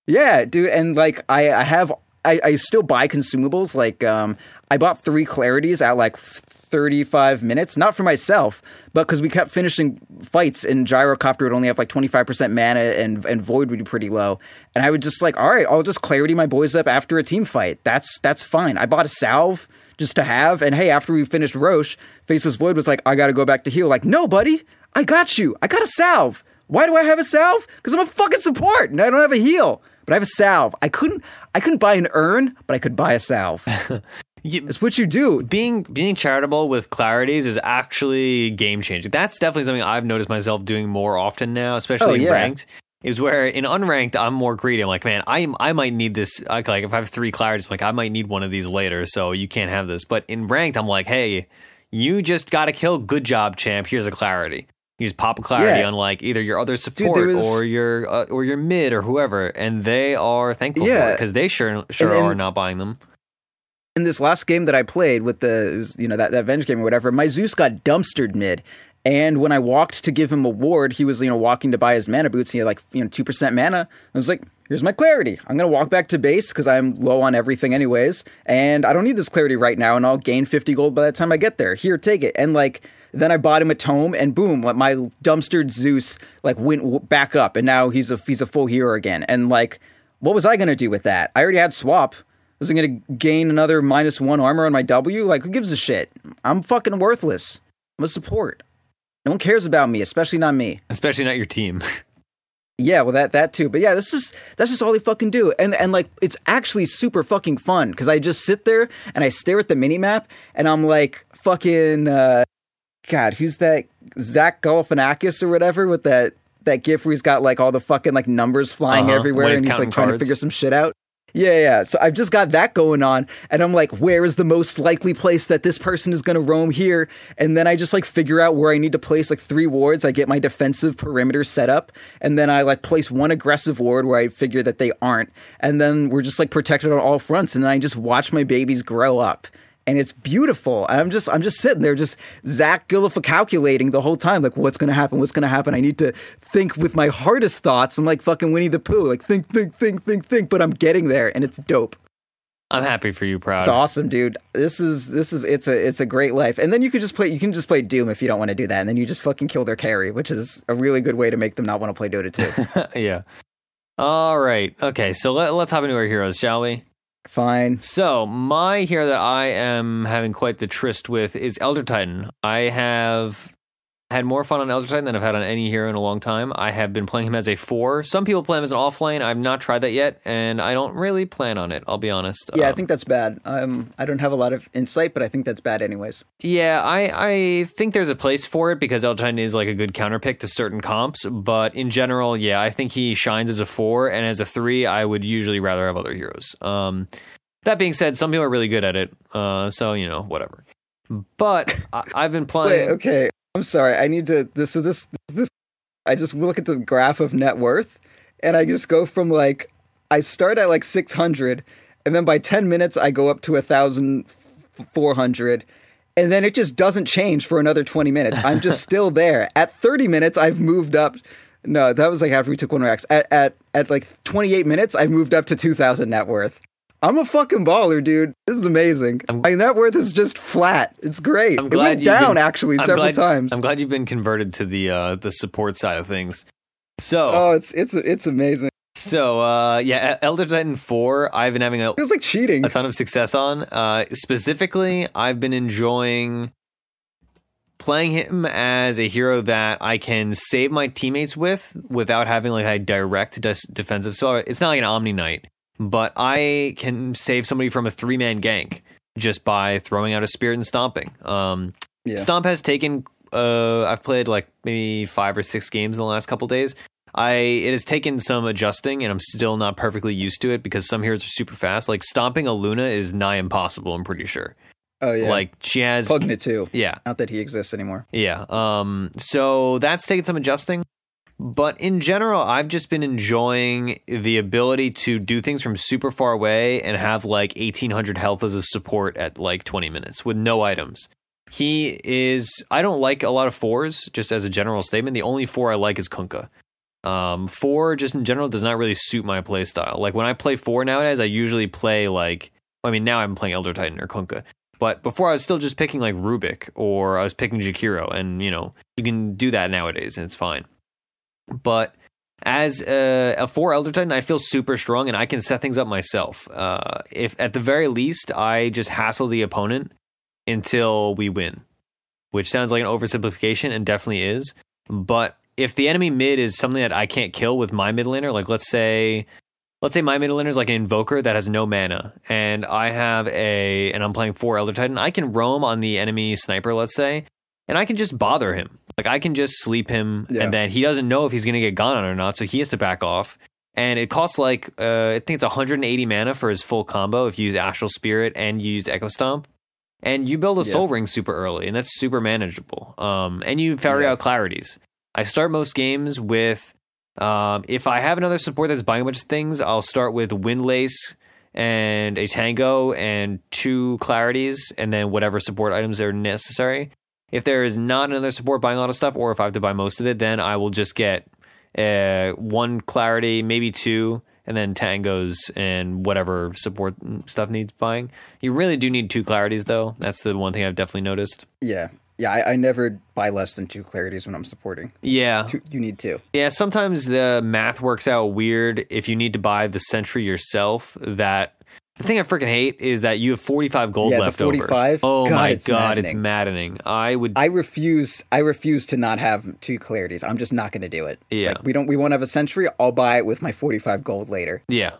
Yeah, dude, and like, I still buy consumables. Like, I bought 3 clarities at like 35 minutes, not for myself, but because we kept finishing fights, and Gyrocopter would only have like 25% mana, and Void would be pretty low. And I would just like, all right, I'll just clarity my boys up after a team fight. That's fine. I bought a salve just to have, and hey, after we finished Roche, Faceless Void was like, I gotta go back to heal. Like, no, buddy, I got you. I got a salve. Why do I have a salve? Because I'm a fucking support, and I don't have a heal. But I have a salve. I couldn't buy an urn, but I could buy a salve. It's what you do. Being charitable with clarities is actually game changing. That's definitely something I've noticed myself doing more often now, especially in ranked. Is where in unranked I'm more greedy. I'm like, man, I might need this. Like if I have 3 clarities, I'm like, I might need one of these later, so you can't have this. But in ranked, I'm like, hey, you just got to kill. Good job, champ. Here's a clarity. You use Papa Clarity Yeah. on like either your other support Dude, or your mid or whoever, and they are thankful for it because they sure are not buying them. In this last game that I played with that Venge game or whatever, my Zeus got dumpstered mid. And when I walked to give him a ward, he was, walking to buy his mana boots. He had 2% mana. I was like, here's my clarity. I'm going to walk back to base because I'm low on everything anyways. And I don't need this clarity right now. And I'll gain 50 gold by the time I get there. Here, take it. And then I bought him a tome and boom, my dumpstered Zeus went back up. And now he's a full hero again. And what was I going to do with that? I already had swap. Was I going to gain another -1 armor on my W? Who gives a shit? I'm fucking worthless. I'm a support. No one cares about me, especially not me. Especially not your team. Yeah, well, that too. But yeah, that's just all they fucking do. And it's actually super fucking fun because I just sit there and I stare at the minimap and I'm like, fucking, God, who's that? Zach Galifianakis or whatever with that gif where he's got all the fucking numbers flying everywhere and he's trying to figure some shit out. Yeah. So I've just got that going on, and I'm like, where is the most likely place that this person is going to roam here? And then I just figure out where I need to place 3 wards. I get my defensive perimeter set up, and then I place 1 aggressive ward where I figure that they aren't, and then we're just protected on all fronts. And then I just watch my babies grow up. And it's beautiful. I'm just sitting there, just Zach calculating the whole time, what's gonna happen? What's gonna happen? I need to think with my hardest thoughts. I'm like fucking Winnie the Pooh, think. But I'm getting there, and it's dope. I'm happy for you, Proud. It's awesome, dude. It's a great life. And then you can just play Doom if you don't want to do that, and then you just fucking kill their carry, which is a really good way to make them not want to play Dota 2. Yeah. All right. Okay. So let's hop into our heroes, shall we? Fine. So, my hero that I am having quite the tryst with is Elder Titan. I have had more fun on Elder Titan than I've had on any hero in a long time. I have been playing him as a 4. Some people play him as an offlane. I've not tried that yet, and I don't really plan on it, I'll be honest. Yeah, I think that's bad. I don't have a lot of insight, but I think that's bad anyways. Yeah, I think there's a place for it because Elder Titan is a good counterpick to certain comps, but in general, yeah, I think he shines as a 4, and as a 3, I would usually rather have other heroes. That being said, some people are really good at it, so, whatever. But I've been playing... Wait, okay. I'm sorry. I need to. This. I just look at the graph of net worth, and I just go from I start at 600, and then by 10 minutes I go up to 1,400, and then it just doesn't change for another 20 minutes. I'm just still there. At 30 minutes, I've moved up. No, that was after we took 1 Rex. At 28 minutes, I've moved up to 2,000 net worth. I'm a fucking baller, dude. This is amazing. My net worth is just flat. It's great. It went down several times. I'm glad you've been converted to the support side of things. So, it's amazing. So, yeah, Elder Titan 4, I've been having it was cheating. A ton of success on. Specifically, I've been enjoying playing him as a hero that I can save my teammates without having a direct defensive spell. It's not like an Omni Knight. But I can save somebody from a 3-man gank just by throwing out a spirit and stomping. Stomp has taken, I've played maybe 5 or 6 games in the last couple days. It has taken some adjusting, and I'm still not perfectly used to it because some heroes are super fast. Stomping a Luna is nigh impossible, I'm pretty sure. Oh, yeah. She has... Pugna too. Yeah. Not that he exists anymore. Yeah. So that's taken some adjusting. But in general, I've just been enjoying the ability to do things from super far away and have 1,800 health as a support at 20 minutes with no items. I don't like a lot of 4s, just as a general statement. The only 4 I like is Kunkka. 4 just in general does not really suit my play style. When I play 4 nowadays, I usually play now I'm playing Elder Titan or Kunkka. But before I was still just picking Rubik or I was picking Jakiro, and you can do that nowadays and it's fine. But as a 4 Elder Titan, I feel super strong and I can set things up myself. If at the very least, I just hassle the opponent until we win, which sounds like an oversimplification and definitely is. But if the enemy mid is something that I can't kill with my mid laner, let's say my mid laner is an invoker that has no mana, and I'm playing 4 Elder Titan, I can roam on the enemy sniper, let's say, and I can just bother him. I can just sleep him, and then he doesn't know if he's going to get gone on or not, so he has to back off. And it costs I think it's 180 mana for his full combo if you use Astral Spirit and you use Echo Stomp. And you build a soul ring super early, and that's super manageable. And you figure out clarities. I start most games with, if I have another support that's buying a bunch of things, I'll start with Windlace and a Tango and 2 clarities, and then whatever support items are necessary. If there is not another support buying a lot of stuff, or if I have to buy most of it, then I will just get 1 clarity, maybe 2, and then tangos and whatever support stuff needs buying. You really do need 2 clarities, though. That's the one thing I've definitely noticed. Yeah. Yeah, I never buy less than 2 clarities when I'm supporting. Yeah. You need 2. Yeah, sometimes the math works out weird if you need to buy the sentry yourself. That the thing I freaking hate is that you have 45 gold left the 45? over. Oh my god, maddening. it's maddening. I refuse to not have 2 clarities. I'm just not going to do it. Yeah. Like, we won't have a sentry. I'll buy it with my 45 gold later. Yeah.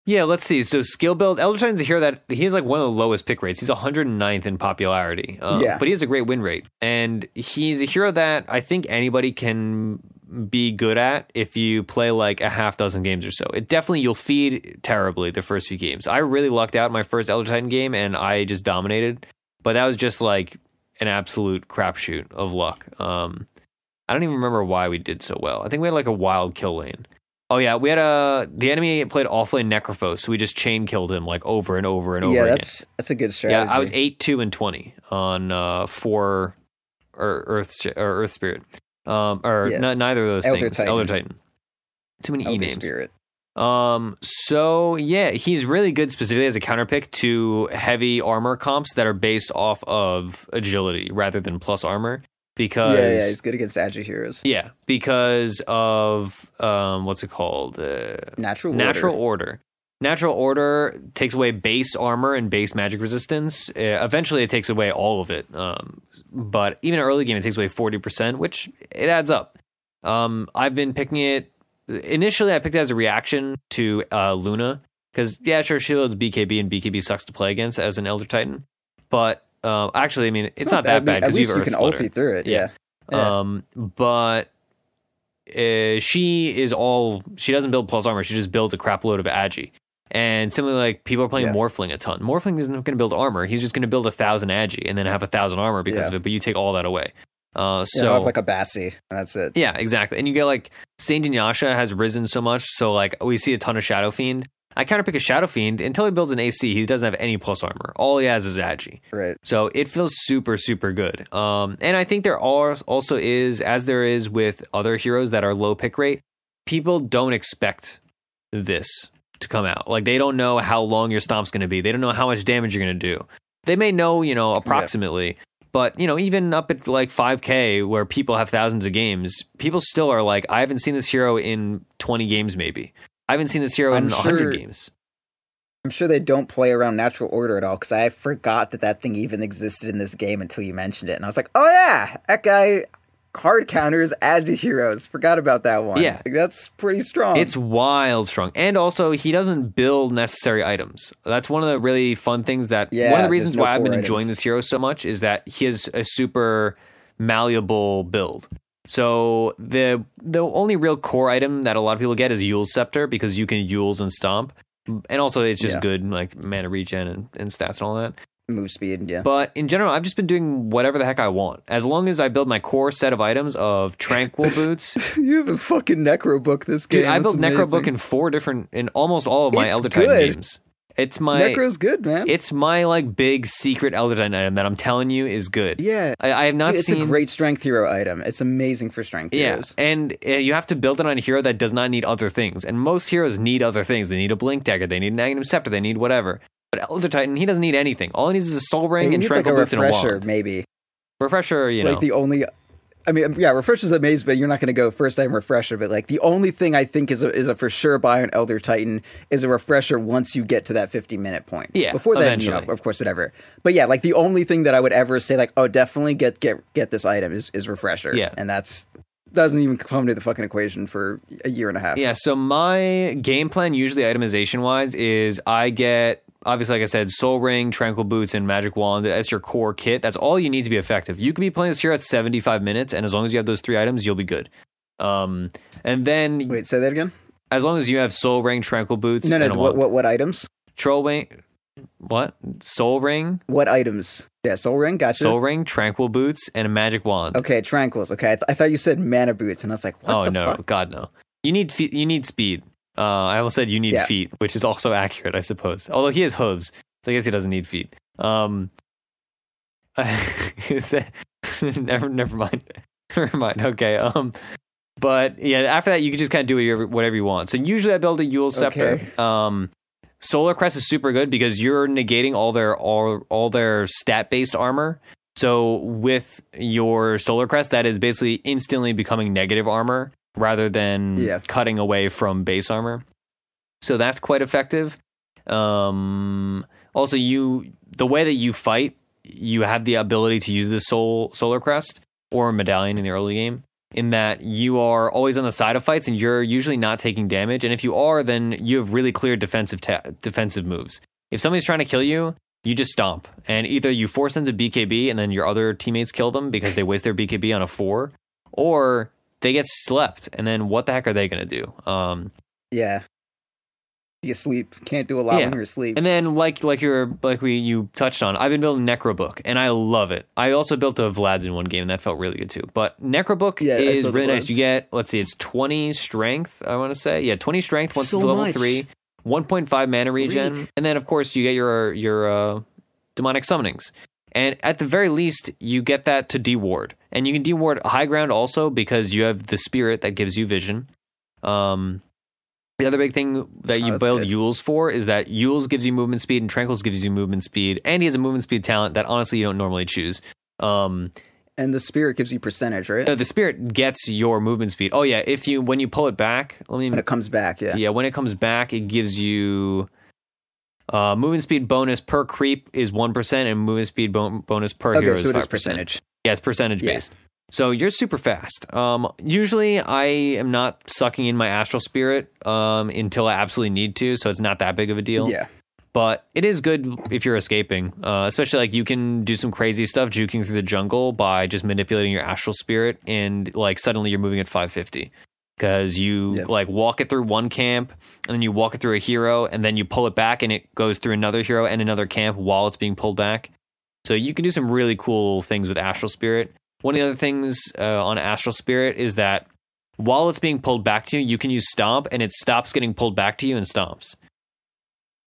Yeah, let's see. So skill build, Elder Titan's a hero that he has like one of the lowest pick rates. He's 109th in popularity. But he has a great win rate. And he's a hero that I think anybody can be good at if you play like a half dozen games or so. You'll feed terribly the first few games. I really lucked out in my first Elder Titan game and I just dominated. But that was just like an absolute crapshoot of luck. I don't even remember why we did so well. I think we had like a wild kill lane. Oh yeah, we had the enemy played offlane Necrophos, so we just chain killed him like over and over and over again. Yeah, that's a good strategy. Yeah, I was 8, 2, and 20 on 4 Earth Spirit. Neither of those things. Elder Titan. Too many E names. Spirit. So yeah, he's really good specifically as a counterpick to heavy armor comps that are based off of agility rather than plus armor. Because he's good against agi heroes. Yeah, because of what's it called? Natural order. Natural order takes away base armor and base magic resistance. Eventually, it takes away all of it. But even in early game, it takes away 40%, which it adds up. I've been picking it. Initially, I picked it as a reaction to Luna because sure, she loads BKB and BKB sucks to play against as an Elder Titan, but. Actually, I mean, it's not that bad because you can ulti through it. Yeah. But she doesn't build plus armor. She just builds a crap load of agi. And similarly, like people are playing Morphling a ton. Morphling isn't going to build armor. He's just going to build 1,000 agi and then have 1,000 armor because of it. But you take all that away. So have like a Bassi, and that's it. Yeah, exactly. And you get like Saint Inyasha has risen so much. So like we see a ton of Shadow Fiend. I counterpick a Shadow Fiend until he builds an AC. He doesn't have any plus armor. All he has is agi. Right. So it feels super, super good. And I think there also is, as there is with other heroes that are low pick rate, people don't expect this to come out. Like they don't know how long your stomp's going to be. They don't know how much damage you're going to do. They may know, approximately. But, even up at like 5K where people have thousands of games, people still are like, I haven't seen this hero in 20 games maybe. I haven't seen this hero in 100 games. I'm sure they don't play around natural order at all because I forgot that thing even existed in this game until you mentioned it. And I was like, oh yeah, that guy hard counters add to heroes. Forgot about that one. Yeah. Like, that's pretty strong. It's wild strong. And also, he doesn't build necessary items. That's one of the really fun things one of the reasons why I've been enjoying this hero so much is that he has a super malleable build. So the only real core item that a lot of people get is Yule's Scepter because you can Yules and Stomp. And also it's just good like mana regen and stats and all that. Move speed, yeah. But in general, I've just been doing whatever the heck I want. As long as I build my core set of items of Tranquil Boots. You have a fucking Necro Book this game. Dude, I built Necro Book in almost all of my Elder Titan games. It's my Necro's good, man. It's my like big secret Elder Titan item that I'm telling you is good. Yeah, I have not seen. It's a great strength hero item. It's amazing for strength heroes. And you have to build it on a hero that does not need other things. And most heroes need other things. They need a Blink Dagger. They need an Magnum Scepter. They need whatever. But Elder Titan, he doesn't need anything. All he needs is a Soul Ring and Tranquil Boots and a wand. Maybe refresher. It's like the only. I mean, yeah, Refresher's amazing, but you're not going to go first time Refresher. But like the only thing I think is a for sure buy on Elder Titan is a Refresher once you get to that 50-minute point. Yeah, before then, of course, whatever. But yeah, like the only thing that I would ever say like, oh, definitely get this item is Refresher. Yeah, and that's doesn't even come to the fucking equation for a year and a half. Yeah, so my game plan usually itemization wise is I get. Obviously, like I said, Soul Ring, Tranquil Boots, and Magic Wand, that's your core kit. That's all you need to be effective. You could be playing this hero at 75 minutes, and as long as you have those 3 items, you'll be good. And then... Wait, say that again? As long as you have Soul Ring, Tranquil Boots, No, and a what items? Troll Wing... What? Soul Ring? What items? Yeah, Soul Ring, gotcha. Soul Ring, Tranquil Boots, and a Magic Wand. Okay, Tranquils. Okay, I thought you said Mana Boots, and I was like, what the no, fuck? God, no. You need speed. I almost said you need feet, which is also accurate, I suppose. Although he has hooves, so I guess he doesn't need feet. Never mind. Never mind. Okay. But yeah, after that, you can just kind of do whatever you want. So usually I build a Yule Scepter. Okay. Solar Crest is super good because you're negating all their stat based armor. So with your Solar Crest, that is basically instantly becoming negative armor rather than cutting away from base armor. So that's quite effective. Also, the way that you fight, you have the ability to use the Solar Crest or Medallion in the early game, in that you are always on the side of fights and you're usually not taking damage. And if you are, then you have really clear defensive moves. If somebody's trying to kill you, you just stomp. And either you force them to BKB and then your other teammates kill them because they waste their BKB on a 4, or they get slept. And then what the heck are they going to do? Yeah. You sleep. Can't do a lot when you're asleep. And then you touched on, I've been building Necrobook and I love it. I also built a Vlad's in one game and that felt really good too. But Necrobook is really nice. You get, let's see, it's 20 strength, I want to say. Yeah, 20 strength once it's level 3, 1.5 mana regen, and then of course you get your demonic summonings. And at the very least, you get that to deward. And you can deward high ground also because you have the spirit that gives you vision. The other big thing that you build Yules for is that Yules gives you movement speed and Tranquils gives you movement speed. And he has a movement speed talent that honestly you don't normally choose. And the spirit gives you percentage, right? No, the spirit gets your movement speed. Oh yeah, when you pull it back, when it comes back, yeah, when it comes back, it gives you movement speed bonus per creep is 1%, and movement speed bonus per hero is 5%. So it is percentage. Yeah, it's percentage based. So you're super fast. Usually I am not sucking in my astral spirit until I absolutely need to, so it's not that big of a deal. Yeah. But it is good if you're escaping, especially like you can do some crazy stuff juking through the jungle by just manipulating your astral spirit, and like suddenly you're moving at 550 because you like walk it through one camp and then you walk it through a hero and then you pull it back and it goes through another hero and another camp while it's being pulled back. So you can do some really cool things with astral spirit. One of the other things on astral spirit is that while it's being pulled back to you, you can use stomp and it stops getting pulled back to you and stomps.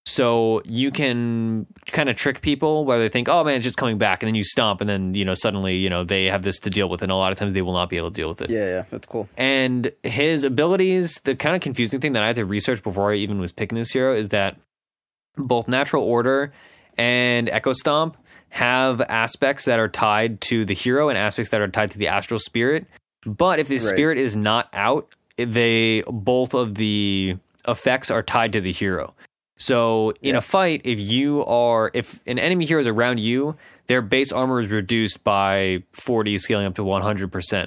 So you can kind of trick people where they think, oh man, it's just coming back, and then you stomp, and then suddenly they have this to deal with, and a lot of times they will not be able to deal with it. Yeah, that's cool. And his abilities, the kind of confusing thing that I had to research before I even was picking this hero is that both Natural Order and Echo Stomp have aspects that are tied to the hero and aspects that are tied to the astral spirit. But if the spirit is not out, both of the effects are tied to the hero. So in a fight, if an enemy hero is around you, their base armor is reduced by 40, scaling up to 100%.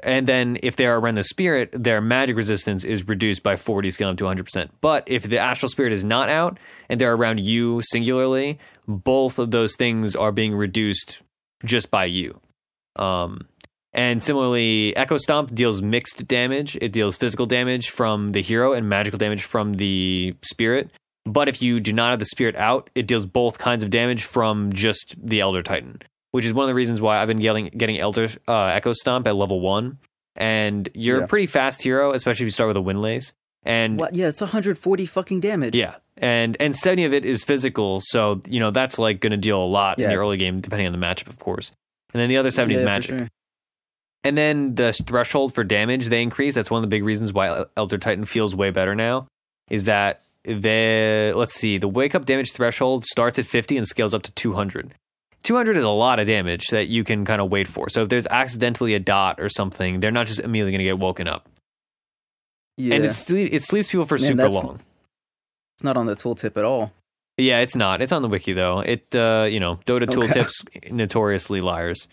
And then if they are around the spirit, their magic resistance is reduced by 40, scaling up to 100%. But if the astral spirit is not out and they're around you singularly, both of those things are being reduced just by you. And similarly, Echo Stomp deals mixed damage. It deals physical damage from the hero and magical damage from the spirit. But if you do not have the spirit out, it deals both kinds of damage from just the Elder Titan, which is one of the reasons why I've been getting Echo Stomp at level 1. And you're a pretty fast hero, especially if you start with a Windlace. And it's 140 fucking damage. Yeah. And 70 of it is physical, so that's like going to deal a lot in the early game, depending on the matchup, of course. And then the other 70 is magic. Sure. And then the threshold for damage they increase. That's one of the big reasons why Elder Titan feels way better now. Is that the wake up damage threshold starts at 50 and scales up to 200. 200 is a lot of damage that you can kind of wait for. So if there's accidentally a dot or something, they're not just immediately going to get woken up. Yeah. And it sleeps people for super long. It's not on the tooltip at all. Yeah, it's not. It's on the wiki though. Dota tooltips notoriously liars.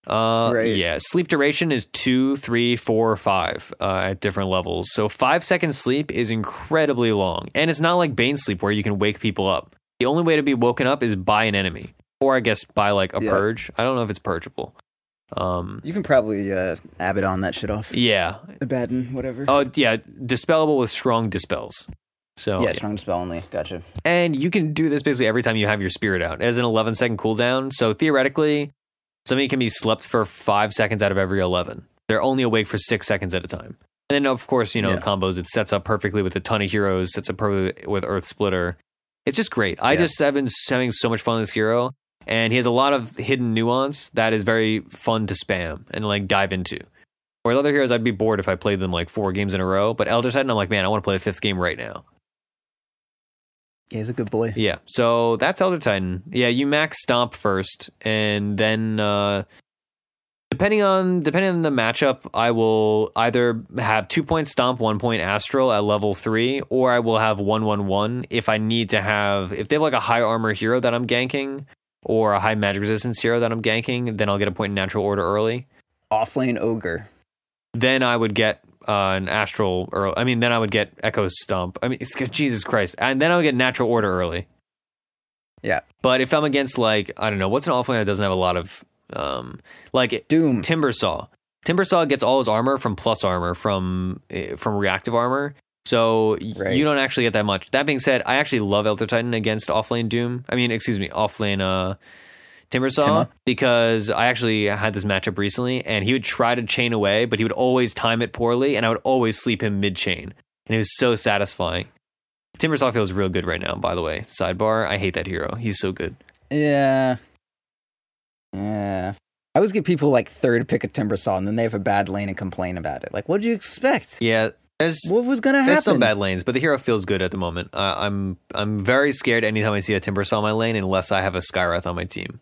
Right. Yeah, sleep duration is 2, 3, 4, 5 at different levels. So 5-second sleep is incredibly long, and it's not like Bane sleep where you can wake people up. The only way to be woken up is by an enemy, or I guess by like a purge. I don't know if it's purgeable. You can probably Abaddon that shit off. Yeah, Abaddon, whatever. Oh yeah, dispellable with strong dispels. So yeah, strong spell only. Gotcha. And you can do this basically every time you have your spirit out. It has an 11-second cooldown. So theoretically, somebody can be slept for 5 seconds out of every 11. They're only awake for 6 seconds at a time. And then, of course, combos, it sets up perfectly with a ton of heroes, sets up perfectly with Earth Splitter. It's just great. I just have been having so much fun with this hero. And he has a lot of hidden nuance that is very fun to spam and like dive into. Whereas other heroes, I'd be bored if I played them like 4 games in a row. But Elder Titan, I'm like, man, I want to play the 5th game right now. Yeah, he's a good boy. Yeah, so that's Elder Titan. Yeah, you max Stomp first, and then depending on the matchup, I will either have 2 point Stomp, 1 point Astral at level 3, or I will have 1/1/1 if I need to have. If they have like a high armor hero that I'm ganking, or a high magic resistance hero that I'm ganking, then I'll get a point in natural order early. Offlane Ogre. Then I would get an Astral, then I would get Echo Stomp. Jesus Christ. And then I would get Natural Order early. Yeah. But if I'm against, like, I don't know, what's an offlane that doesn't have a lot of, like, Doom. Timbersaw. Timbersaw gets all his armor from plus armor, from reactive armor. So you don't actually get that much. That being said, I actually love Elder Titan against offlane offlane Timbersaw, because I actually had this matchup recently, and he would try to chain away, but he would always time it poorly, and I would always sleep him mid-chain. And it was so satisfying. Timbersaw feels real good right now, by the way. Sidebar, I hate that hero. He's so good. Yeah. I always get people like third pick a Timbersaw, and then they have a bad lane and complain about it. Like, what did you expect? Yeah. What was going to happen? There's some bad lanes, but the hero feels good at the moment. I'm very scared anytime I see a Timbersaw on my lane, unless I have a Skywrath on my team.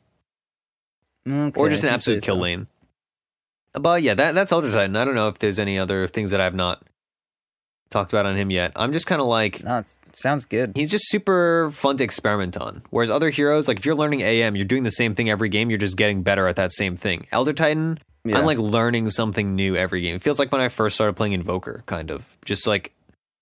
Okay, or just an absolute kill lane. But yeah, that's Elder Titan. I don't know if there's any other things that I've not talked about on him yet. I'm just kind of like... No, it sounds good. He's just super fun to experiment on. Whereas other heroes, like if you're learning AM, you're doing the same thing every game, you're just getting better at that same thing. Elder Titan, I'm like learning something new every game. It feels like when I first started playing Invoker, kind of. Just like...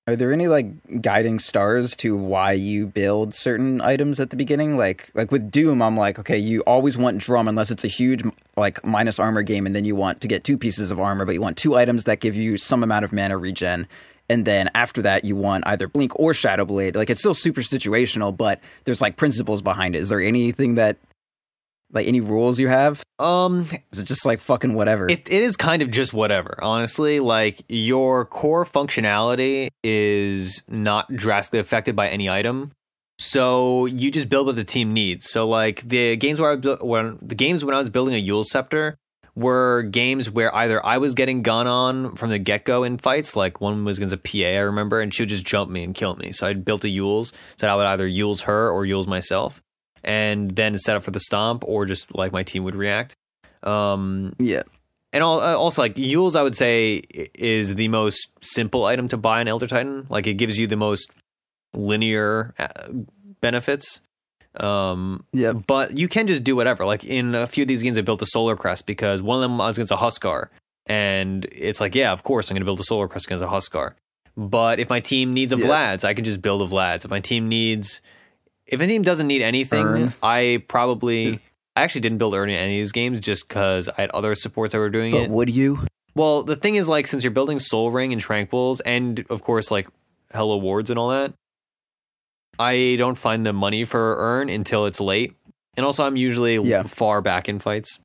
Are there any like guiding stars to why you build certain items at the beginning? Like with Doom, I'm like, okay, you always want Drum unless it's a huge like minus armor game, and then you want to get 2 pieces of armor, but you want 2 items that give you some amount of mana regen. And then after that, you want either Blink or Shadow Blade. Like it's still super situational, but there's like principles behind it. Is there anything that like any rules you have? Is it just like fucking whatever? It is kind of just whatever, honestly. Like your core functionality is not drastically affected by any item, so you just build what the team needs. So like the games when I was building a Yule Scepter were games where either I was getting gone on from the get-go in fights, like one was against a PA, I remember, and she would just jump me and kill me. So I built a Yules, so I would either Yules her or Yules myself, and then set up for the stomp, or just like my team would react. Yeah. And also, like, Yules, I would say, is the most simple item to buy in Elder Titan. Like, it gives you the most linear benefits. Yeah. But you can just do whatever. Like, in a few of these games, I built a Solar Crest because one of them I was against a Huskar. And it's like, yeah, of course, I'm going to build a Solar Crest against a Huskar. But if my team needs a Vlad's, I can just build a Vlad's. If a team doesn't need anything, I actually didn't build Urn in any of these games just because I had other supports that were doing it. But would you? Well, the thing is, like, since you're building Soul Ring and Tranquils, and of course, like, Hello Wards and all that, I don't find the money for Urn until it's late. And also, I'm usually far back in fights.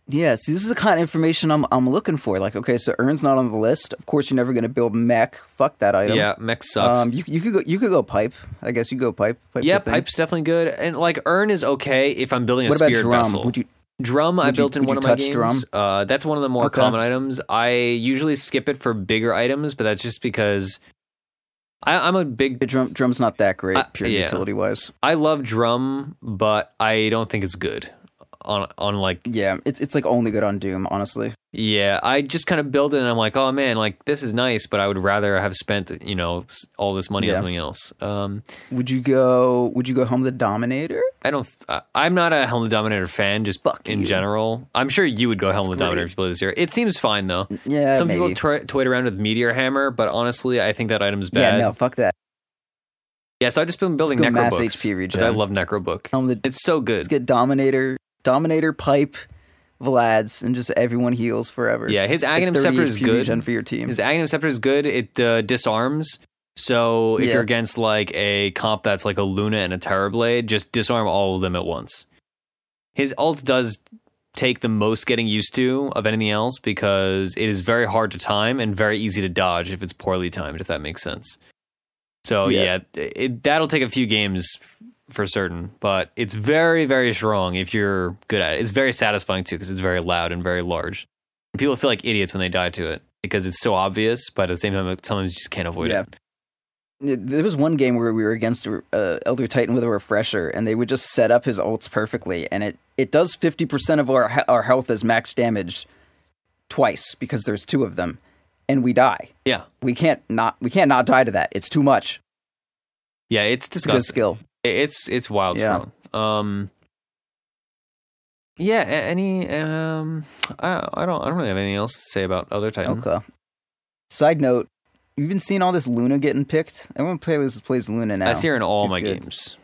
Yeah, see, this is the kind of information I'm looking for. Like, okay, so Urn's not on the list. Of course, you're never going to build Mech. Fuck that item. Yeah, Mech sucks. You could go Pipe. I guess you go Pipe. Yeah, Pipe's definitely good. And like Urn is okay if I'm building a Spirit Vessel. Drum I built in one of my games. Drum? That's one of the more common items. I usually skip it for bigger items, but that's just because I'm a big... Drum's not that great, pure utility-wise. I love Drum, but I don't think it's good. On like, yeah, it's like only good on Doom, honestly. Yeah, I just kind of build it and I'm like, oh man, like this is nice, but I would rather have spent, all this money on something else. Would you go Helm the Dominator? I'm not a Helm the Dominator fan, just in general. I'm sure you would go Helm the Dominator if you play this year. It seems fine though. Yeah, some maybe. people toyed around with Meteor Hammer, but honestly, I think that item's bad. Yeah, no, fuck that. Yeah, so I just been building Necrobooks because I love Necrobook. It's so good. Let's get Dominator, Pipe, Vlad's, and just everyone heals forever. Yeah, his Aghanim Scepter is good. For your team. His Aghanim Scepter is good. It disarms, So if you're against like a comp that's like a Luna and a Terrorblade, just disarm all of them at once. His ult does take the most getting used to of anything else because it is very hard to time and very easy to dodge if it's poorly timed, if that makes sense. So that'll take a few games for certain, but it's very, very strong if you're good at it. It's very satisfying too because it's very loud and very large. And people feel like idiots when they die to it because it's so obvious, but at the same time, sometimes you just can't avoid it. There was one game where we were against Elder Titan with a refresher, and they would just set up his ults perfectly, and it does 50% of our health as max damage twice because there's 2 of them, and we die. Yeah, we can't not die to that. It's too much. Yeah, it's disgusting. Good skill. It's wild strong. Yeah. Any I don't really have anything else to say about Elder Titan. Okay. Side note. You've been seeing all this Luna getting picked? Everyone plays Luna now. I see her in all my games.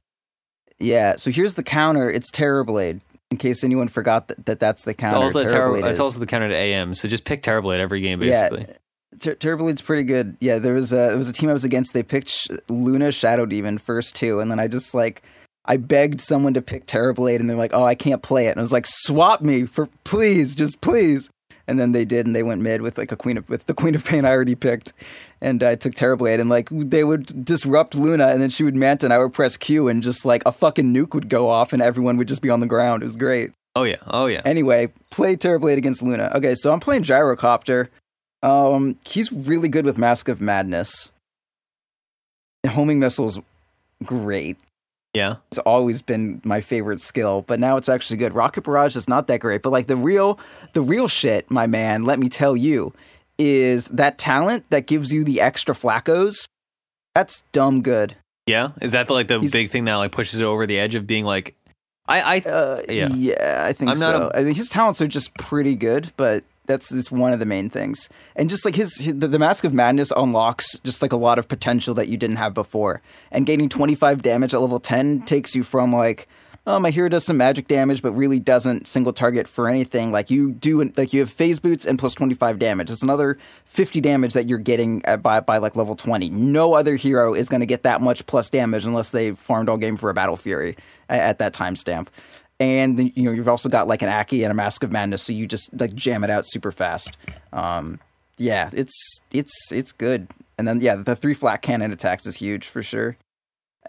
Yeah, so here's the counter. It's Terrorblade, in case anyone forgot that's the counter. It's also the counter to AM, so just pick Terrorblade every game, basically. Yeah, Terrorblade's pretty good. Yeah, there was a team I was against. They picked Luna Shadow Demon first 2, and then I just, I begged someone to pick Terrorblade, and they're like, oh, I can't play it. And I was like, swap me, please, just please. And then they did, and they went mid with the Queen of Pain I already picked, and I took Terrorblade, and they would disrupt Luna, and then she would manta, and I would press Q, and just a fucking nuke would go off, and everyone would just be on the ground. It was great. Oh yeah. Anyway, play Terrorblade against Luna. Okay, so I'm playing Gyrocopter. He's really good with Mask of Madness, and homing missiles, great. Yeah. It's always been my favorite skill, but now it's actually good. Rocket Barrage is not that great, but the real shit, my man, let me tell you, is that talent that gives you the extra flacos. That's dumb good. Yeah? Is that the big thing that pushes it over the edge of being yeah, I think so. I mean, his talents are just pretty good, but it's one of the main things. And just the Mask of Madness unlocks just a lot of potential that you didn't have before. And gaining 25 damage at level 10 takes you from my hero does some magic damage, but really doesn't single target for anything. You have phase boots and plus 25 damage. It's another 50 damage that you're getting by level 20. No other hero is going to get that much plus damage unless they farmed all game for a Battle Fury at that timestamp. And then, you've also got an Aki and a Mask of Madness, so you just jam it out super fast. Yeah, it's good. And then the 3 flat cannon attacks is huge for sure.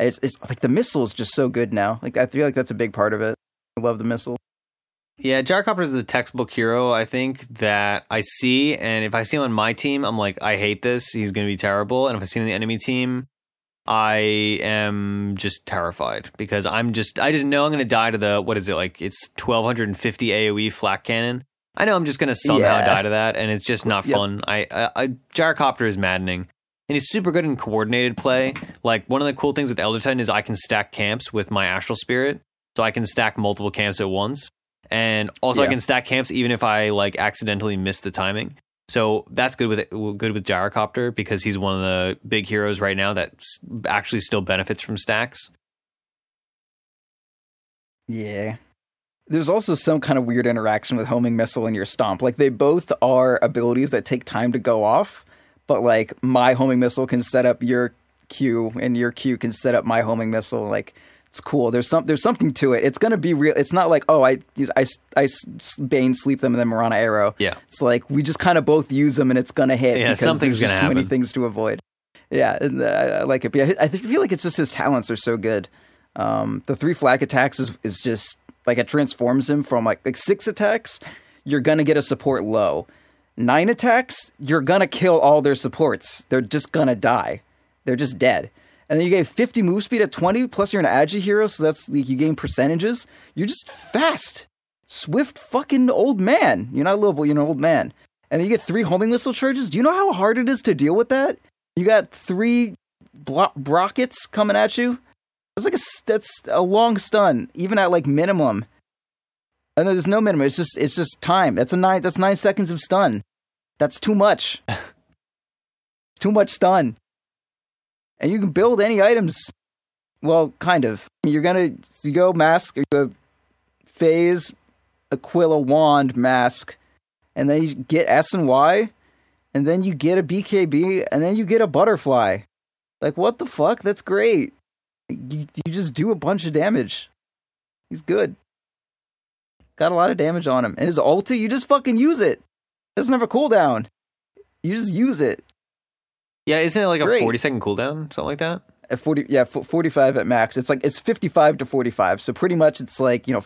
It's the missile is just so good now. I feel like that's a big part of it. I love the missile. Yeah, Gyrocopter is the textbook hero, I think, that I see. And if I see him on my team, I'm like, I hate this. He's going to be terrible. And if I see him on the enemy team, I am just terrified because I just know I'm going to die to the, what is it, it's 1250 AoE flak cannon. I know I'm just going to somehow die to that, and it's just not fun. Gyrocopter is maddening. And he's super good in coordinated play. One of the cool things with Elder Titan is I can stack camps with my Astral Spirit. So I can stack multiple camps at once. And also I can stack camps even if I accidentally miss the timing. So that's good with Gyrocopter because he's one of the big heroes right now that actually still benefits from stacks. Yeah. There's also some kind of weird interaction with homing missile and your stomp. They both are abilities that take time to go off, but my homing missile can set up your Q and your Q can set up my homing missile. It's cool. There's something to it. It's gonna be real. It's not I Bane sleep them and then Mirana arrow. Yeah. It's we just kind of both use them and it's gonna hit because something's there's just gonna too many happen. things to avoid. Yeah, and, I like it. But yeah, I feel like it's just his talents are so good. The 3 flag attacks is just it transforms him from 6 attacks. You're gonna get a support low. 9 attacks. You're gonna kill all their supports. They're just gonna die. They're just dead. And then you get 50 move speed at 20, plus you're an Agi hero, so that's you gain percentages. You're just fast. Swift fucking old man. You're not a little boy, you're an old man. And then you get 3 homing missile charges. Do you know how hard it is to deal with that? You got 3 rockets coming at you. That's a long stun, even at minimum. And then there's no minimum. It's just time. That's 9 seconds of stun. That's too much. Too much stun. And you can build any items. Well, kind of. You go mask, you go phase, Aquila wand, mask, and then you get S and Y, and then you get a BKB, and then you get a butterfly. Like, what the fuck? That's great. You just do a bunch of damage. He's good. Got a lot of damage on him. And his ulti, you just fucking use it. It doesn't have a cooldown. You just use it. Yeah, isn't it like a 40-second cooldown? Something like that? 45 at max. It's like, it's 55 to 45. So pretty much it's like, you know,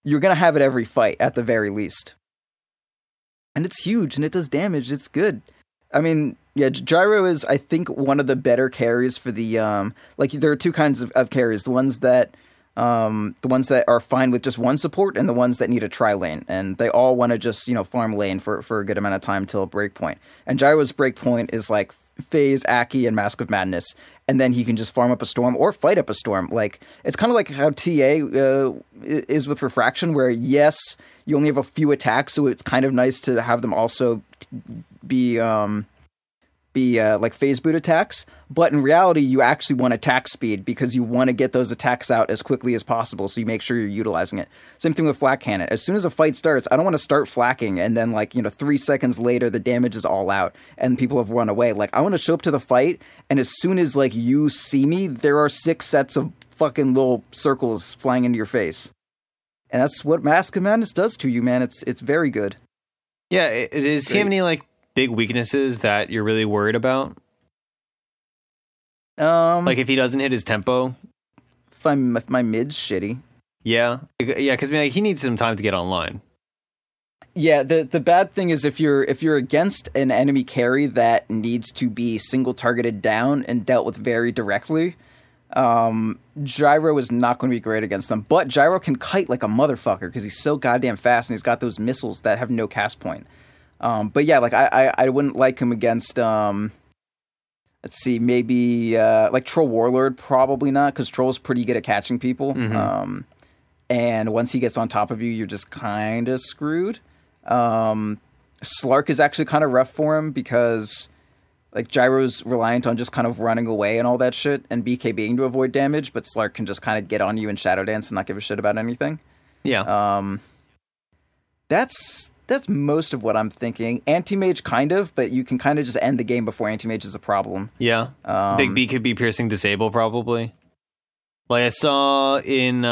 you're going to have it every fight at the very least. And it's huge and it does damage. It's good. I mean, yeah, Gyro is, I think, one of the better carries for the, like, there are two kinds of carries. The ones that are fine with just one support and the ones that need a trilane. And they all want to just, you know, farm lane for a good amount of time till a breakpoint. And Gyro's breakpoint is like Phase, Aki, and Mask of Madness. And then he can just farm up a storm or fight up a storm. Like, it's kind of like how TA is with Refraction, where, yes, you only have a few attacks, so it's kind of nice to have them also be like phase boot attacks, but in reality you actually want attack speed because you want to get those attacks out as quickly as possible, so you make sure you're utilizing it. Same thing with Flak Cannon. As soon as a fight starts, I don't want to start flacking and then, like, you know, 3 seconds later the damage is all out and people have run away. Like, I want to show up to the fight, and as soon as, like, you see me, there are 6 sets of fucking little circles flying into your face. And that's what Mask of Madness does to you, man. It's very good. Yeah, it is. Do you have any, like, big weaknesses that you're really worried about? Like if he doesn't hit his tempo? If my mid's shitty. Yeah, because like, he needs some time to get online. Yeah, the bad thing is if you're against an enemy carry that needs to be single targeted down and dealt with very directly, Gyro is not going to be great against them. But Gyro can kite like a motherfucker because he's so goddamn fast and he's got those missiles that have no cast point. But yeah, like I wouldn't like him against let's see, maybe like Troll Warlord, probably not, because Troll's pretty good at catching people. Mm-hmm. And once he gets on top of you, you're just kind of screwed. Slark is actually kind of rough for him because, like, Gyro's reliant on just kind of running away and all that shit and BKBing to avoid damage, but Slark can just kind of get on you and Shadow Dance and not give a shit about anything. Yeah. That's most of what I'm thinking. Anti-Mage, kind of, but you can kind of just end the game before Anti-Mage is a problem. Yeah. Big B could be piercing disable, probably. Like I saw in...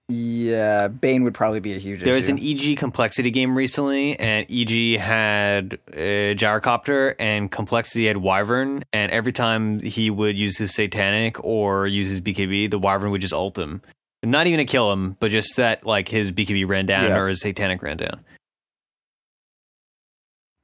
yeah, Bane would probably be a huge issue. There was an EG Complexity game recently, and EG had Gyrocopter, and Complexity had Wyvern, and every time he would use his Satanic or use his BKB, the Wyvern would just ult him. Not even to kill him, but just that, like, his BKB ran down or his Satanic ran down.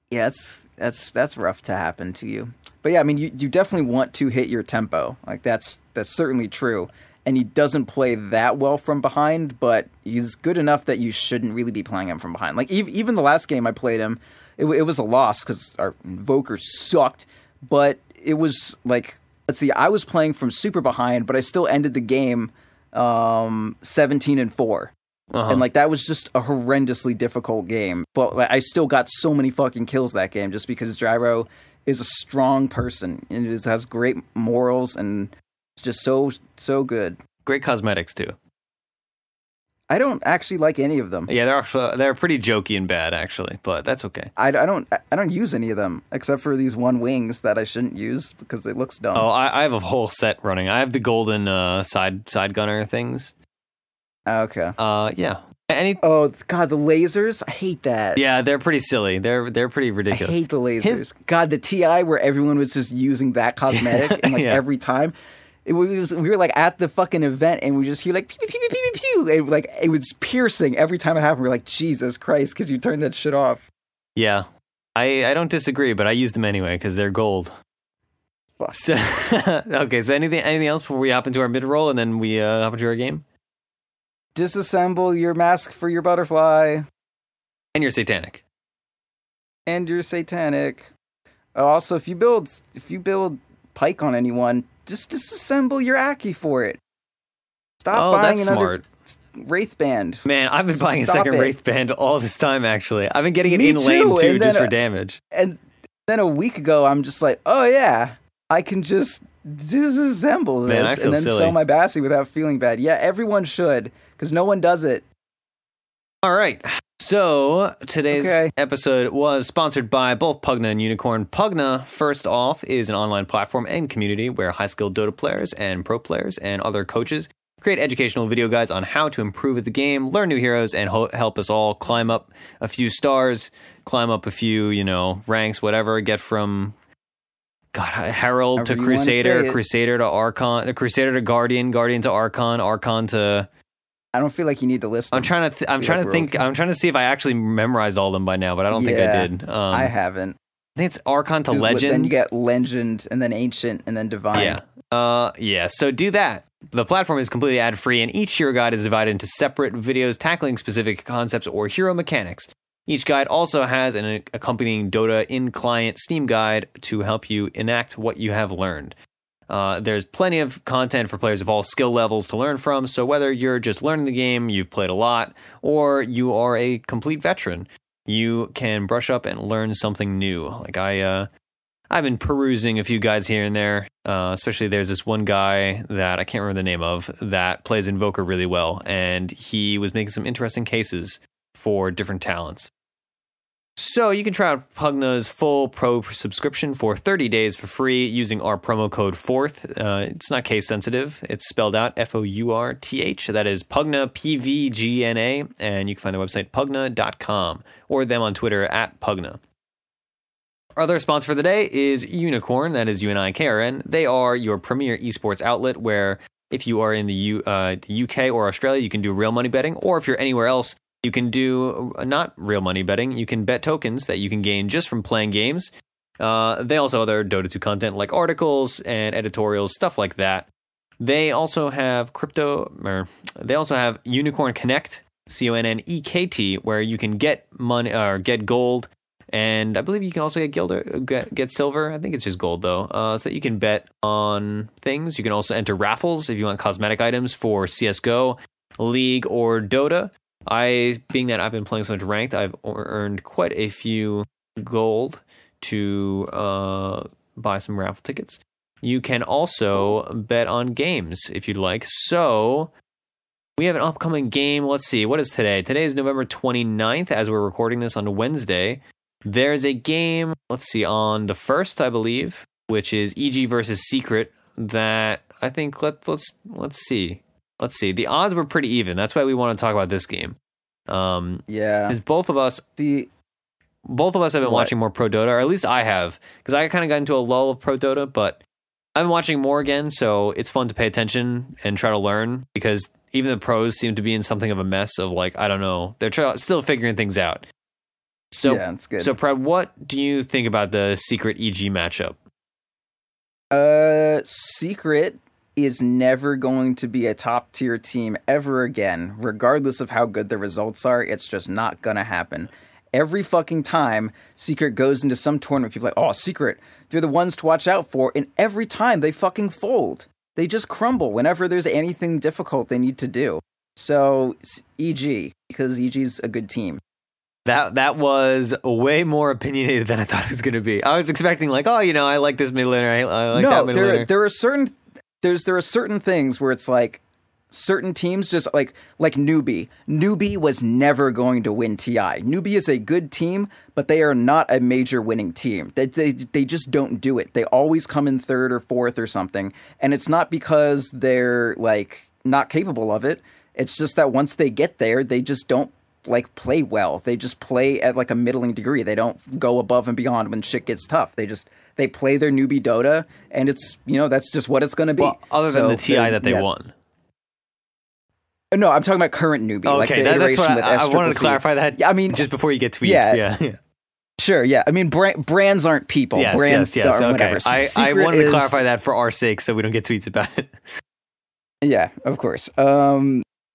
Yeah, that's rough to happen to you. But yeah, I mean, you definitely want to hit your tempo. Like, that's certainly true. And he doesn't play that well from behind, but he's good enough that you shouldn't really be playing him from behind. Like, even the last game I played him, it was a loss because our Invoker sucked. But it was like, let's see, I was playing from super behind, but I still ended the game 17-4. Uh-huh. And, like, that was just a horrendously difficult game. But like, I still got so many fucking kills that game just because Gyro is a strong person and has great morals and it's just so good. Great cosmetics, too. I don't actually like any of them. Yeah, they're pretty jokey and bad, actually, but that's okay. I don't use any of them except for these one wings that I shouldn't use because it looks dumb. Oh, I have a whole set running. I have the golden side gunner things. Okay. Yeah. Oh God, the lasers! I hate that. Yeah, they're pretty silly. They're pretty ridiculous. I hate the lasers. God, the TI where everyone was just using that cosmetic and like every time. We were like at the fucking event and we just hear like pew pew pew pew pew pew. And like it was piercing every time it happened. We were like, Jesus Christ, could you turn that shit off? Yeah, I don't disagree, but I use them anyway because they're gold. So, okay, so anything else before we hop into our mid roll and then we hop into our game? Disassemble your mask for your butterfly. And your Satanic. Also, if you build Pike on anyone, just disassemble your Aki for it. Stop buying another Wraith Band. Man, I've been buying a second Wraith Band all this time, actually. I've been getting it in lane too, just for damage. And then a week ago, I'm just like, oh yeah, I can just disassemble this and then sell my Bassi without feeling bad. Yeah, everyone should, because no one does it. All right. So, today's episode was sponsored by both Pugna and Unicorn. Pugna, first off, is an online platform and community where high-skilled Dota players and pro players and other coaches create educational video guides on how to improve at the game, learn new heroes, and help us all climb up a few stars, climb up a few, ranks, whatever, get from Herald to Crusader, Crusader to Archon, Crusader to Guardian, Guardian to Archon, Archon to... I don't feel like you need to list them. I'm trying to see if I actually memorized all of them by now, but I don't think I did. I haven't. I think it's Archon to Legend. Then you get Legend, and then Ancient, and then Divine. Yeah. So do that. The platform is completely ad-free, and each hero guide is divided into separate videos tackling specific concepts or hero mechanics. Each guide also has an accompanying Dota in-client Steam guide to help you enact what you have learned. There's plenty of content for players of all skill levels to learn from, so whether you're just learning the game, you've played a lot, or you are a complete veteran, you can brush up and learn something new. Like I've been perusing a few guides here and there, especially there's this one guy that I can't remember the name of that plays Invoker really well, and he was making some interesting cases for different talents. So you can try out Pugna's full pro subscription for 30 days for free using our promo code FOURTH. It's not case sensitive. It's spelled out FOURTH. That is Pugna, PVGNA, and you can find the website pugna.com or them on Twitter at Pugna. Our other sponsor for the day is Unicorn. That is UNIKRN. They are your premier esports outlet where if you are in the UK or Australia, you can do real money betting, or if you're anywhere else, you can do not real money betting. You can bet tokens that you can gain just from playing games. They also have other Dota 2 content like articles and editorials, stuff like that. They also have they also have Unicorn Connect, CONNEKT, where you can get money or get gold, and I believe you can also get silver. I think it's just gold though. So that you can bet on things. You can also enter raffles if you want cosmetic items for CS:GO, League, or Dota. Being that I've been playing so much ranked, I've earned quite a few gold to buy some raffle tickets. You can also bet on games if you'd like. So we have an upcoming game. Let's see. What is today? Today is November 29th as we're recording this on Wednesday. There's a game, let's see, on the 1st, I believe, which is EG versus Secret that I think let's see. Let's see. The odds were pretty even. That's why we want to talk about this game. Because both of us have been watching more Pro Dota, or at least I have, because I kind of got into a lull of Pro Dota, but I've been watching more again, so it's fun to pay attention and try to learn, because even the pros seem to be in something of a mess of, like, I don't know, they're still figuring things out. So, yeah, it's good. So, Brad, what do you think about the Secret EG matchup? Secret is never going to be a top-tier team ever again. Regardless of how good the results are, it's just not going to happen. Every fucking time Secret goes into some tournament, people are like, oh, Secret, they're the ones to watch out for, and every time they fucking fold. They just crumble whenever there's anything difficult they need to do. So, EG, because EG's a good team. That was way more opinionated than I thought it was going to be. I was expecting, like, oh, I like this mid laner, I like that mid laner. There are certain things where it's like certain teams just like Newbie. Newbie was never going to win TI. Newbie is a good team, but they are not a major winning team. They just don't do it. They always come in third or fourth or something, and it's not because they're like not capable of it. It's just that once they get there, they just don't like play well. They just play at like a middling degree. They don't go above and beyond when shit gets tough. They play their newbie Dota, and it's, that's just what it's going to be. Well, other than the TI that they won. No, I'm talking about current newbie. Oh, okay, that's what I wanted to clarify that. Yeah, I mean, just before you get tweets. Yeah. Sure, yeah. I mean, brands aren't people. Yes, brands yes. Are okay. whatever. I wanted to clarify that for our sake so we don't get tweets about it. Yeah, of course.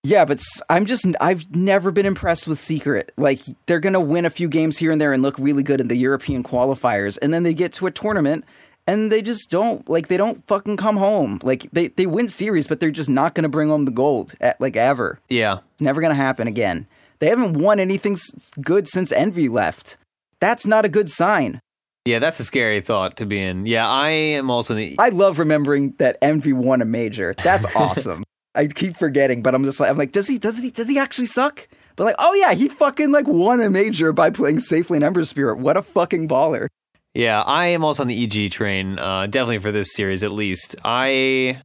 Yeah, but I've never been impressed with Secret. Like, they're going to win a few games here and there and look really good in the European qualifiers, and then they get to a tournament, and they just they don't fucking come home. Like, they win series, but they're just not going to bring home the gold, ever. Yeah. It's never going to happen again. They haven't won anything good since Envy left. That's not a good sign. Yeah, that's a scary thought to be in. Yeah, I am also... I love remembering that Envy won a major. That's awesome. I keep forgetting, but I'm like, does he actually suck? But like, oh yeah, he fucking like won a major by playing Safe Lane Ember Spirit. What a fucking baller. Yeah, I am also on the EG train, definitely for this series at least. I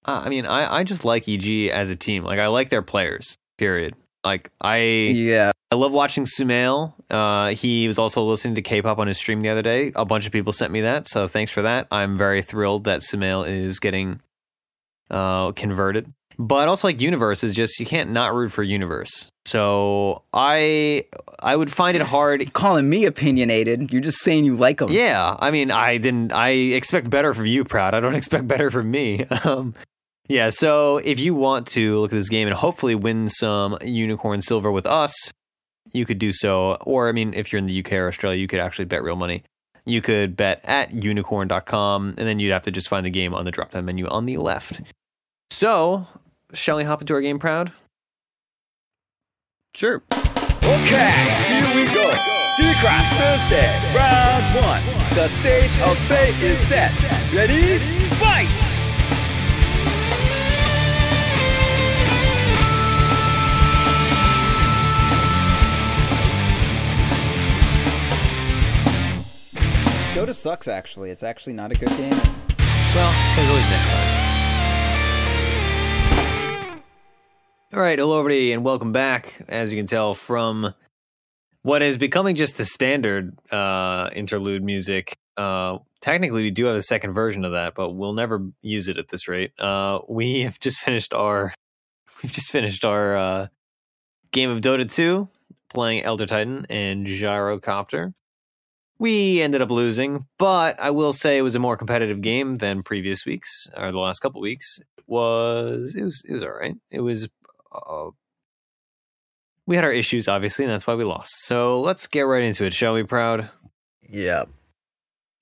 just like EG as a team. Like, I like their players, period. Like, I love watching Sumail. He was also listening to K-pop on his stream the other day. A bunch of people sent me that, so thanks for that. I'm very thrilled that Sumail is getting converted. But also, like, Universe is just, you can't not root for Universe. So I would find it hard. You're calling me opinionated. You're just saying you like them. Yeah, I mean, I expect better from you, Proud. I don't expect better from me. Yeah, so if you want to look at this game and hopefully win some Unicorn Silver with us, you could do so. Or, I mean, if you're in the UK or Australia, you could actually bet real money. You could bet at unicorn.com, and then you'd have to just find the game on the drop-down menu on the left. So, shall we hop into our game, Proud? Sure. Okay, here we go. Theorycraft Thursday, round 1. The stage of fate is set. Ready? Fight! Dota sucks, actually. It's actually not a good game. Well, there's always next time. All right, hello everybody, and welcome back. As you can tell from what is becoming just the standard interlude music, technically we do have a second version of that, but we'll never use it at this rate. We have just finished our game of Dota 2, playing Elder Titan and Gyrocopter. We ended up losing, but I will say it was a more competitive game than previous weeks, or the last couple weeks. It was all right. It was. We had our issues, obviously, and that's why we lost. So let's get right into it, shall we, Proud? Yeah.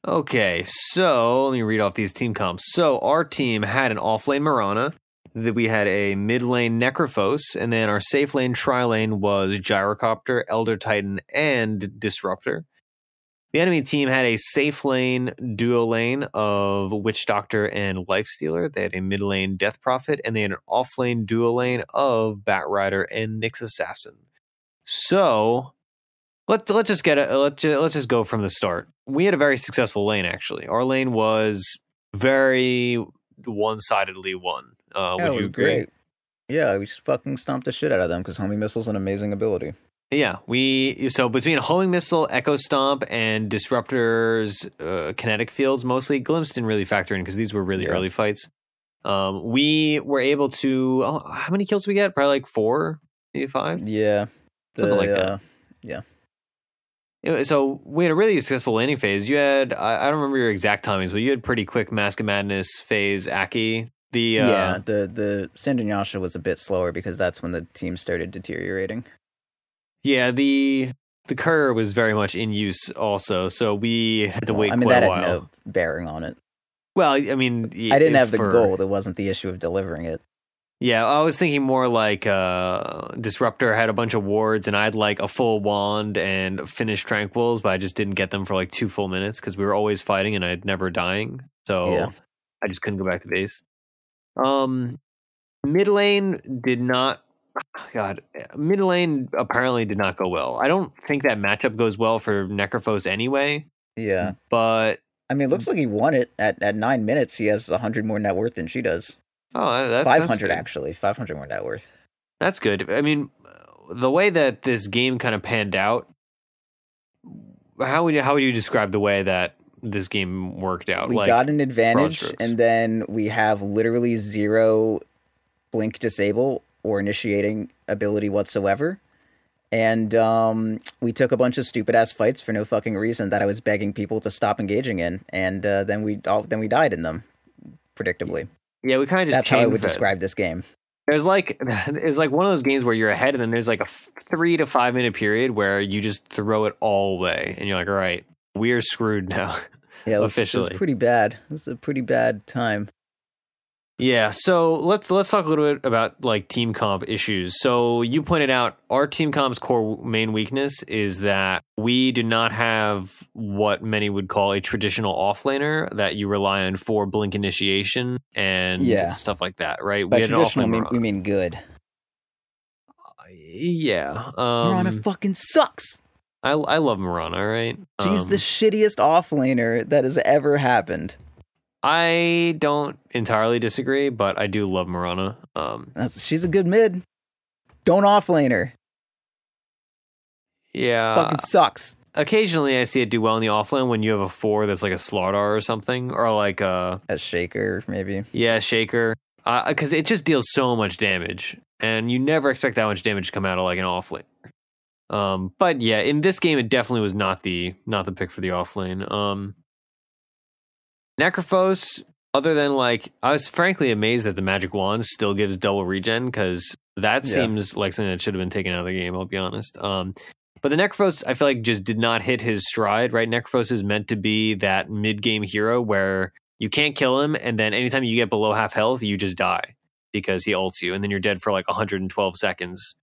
Okay, so let me read off these team comps. So our team had an off-lane Mirana, we had a mid-lane Necrophos, and then our safe lane trilane was Gyrocopter, Elder Titan, and Disruptor. The enemy team had a safe lane duo lane of Witch Doctor and Lifestealer. They had a mid lane Death Prophet, and they had an off lane duo lane of Batrider and Nyx Assassin. So let's just go from the start. We had a very successful lane, actually. Our lane was very one-sidedly won. Would you agree? Great. Yeah, we just fucking stomped the shit out of them because Homing Missile's an amazing ability. Yeah, so between Homing Missile, Echo Stomp, and Disruptor's kinetic fields, mostly, Glimpse didn't really factor in because these were really early fights. We were able to, how many kills did we get? Probably like 4, maybe 5? Yeah. Something like that. Yeah. So we had a really successful laning phase. You had, I don't remember your exact timings, but you had pretty quick Mask of Madness phase, Aki. The Sandanyasha was a bit slower because that's when the team started deteriorating. Yeah, the courier was very much in use also, so we had to wait quite a while. That had no bearing on it. Well, I mean... I didn't have the gold, it wasn't the issue of delivering it. Yeah, I was thinking more like Disruptor had a bunch of wards, and I had like a full wand and finished Tranquils, but I just didn't get them for like 2 full minutes, because we were always fighting and I'd never dying, so I just couldn't go back to base. Mid lane did not... mid lane apparently did not go well. I don't think that matchup goes well for Necrophos anyway. Yeah. But... I mean, it looks like he won it. At 9 minutes, he has 100 more net worth than she does. Oh, that's 500 actually. 500 more net worth. That's good. I mean, the way that this game kind of panned out, how would you describe the way that this game worked out? We got an advantage, and then we have literally 0 blink disable or initiating ability whatsoever. And we took a bunch of stupid ass fights for no fucking reason that I was begging people to stop engaging in, and then we died in them, predictably. Yeah, we kind of just that's how I would describe this game. It's like one of those games where you're ahead, and then there's like a 3 to 5 minute period where you just throw it all away, and you're like, all right, we're screwed now. Yeah, officially. It was pretty bad. It was a pretty bad time. Yeah, so let's talk a little bit about like team comp issues. So you pointed out our team comp's core main weakness is that we do not have what many would call a traditional offlaner that you rely on for blink initiation and stuff like that, right? By traditional, we mean good. Yeah. Mirana fucking sucks. I love Mirana, right? She's the shittiest offlaner that has ever happened. I don't entirely disagree, but I do love Mirana. She's a good mid. Don't offlane her. Yeah. Fucking sucks. Occasionally I see it do well in the offlane when you have a 4 that's like a Slardar or something, or like a Shaker, maybe. Yeah, Shaker. Because it just deals so much damage, and you never expect that much damage to come out of like an offlane. But yeah, in this game, it definitely was not the pick for the offlane. Necrophos, other than like, I was frankly amazed that the Magic Wand still gives double regen, because that seems like something that should have been taken out of the game, I'll be honest. But the Necrophos, I feel like, just did not hit his stride, right? Necrophos is meant to be that mid-game hero where you can't kill him, and then anytime you get below half health, you just die because he ults you, and then you're dead for like 112 seconds.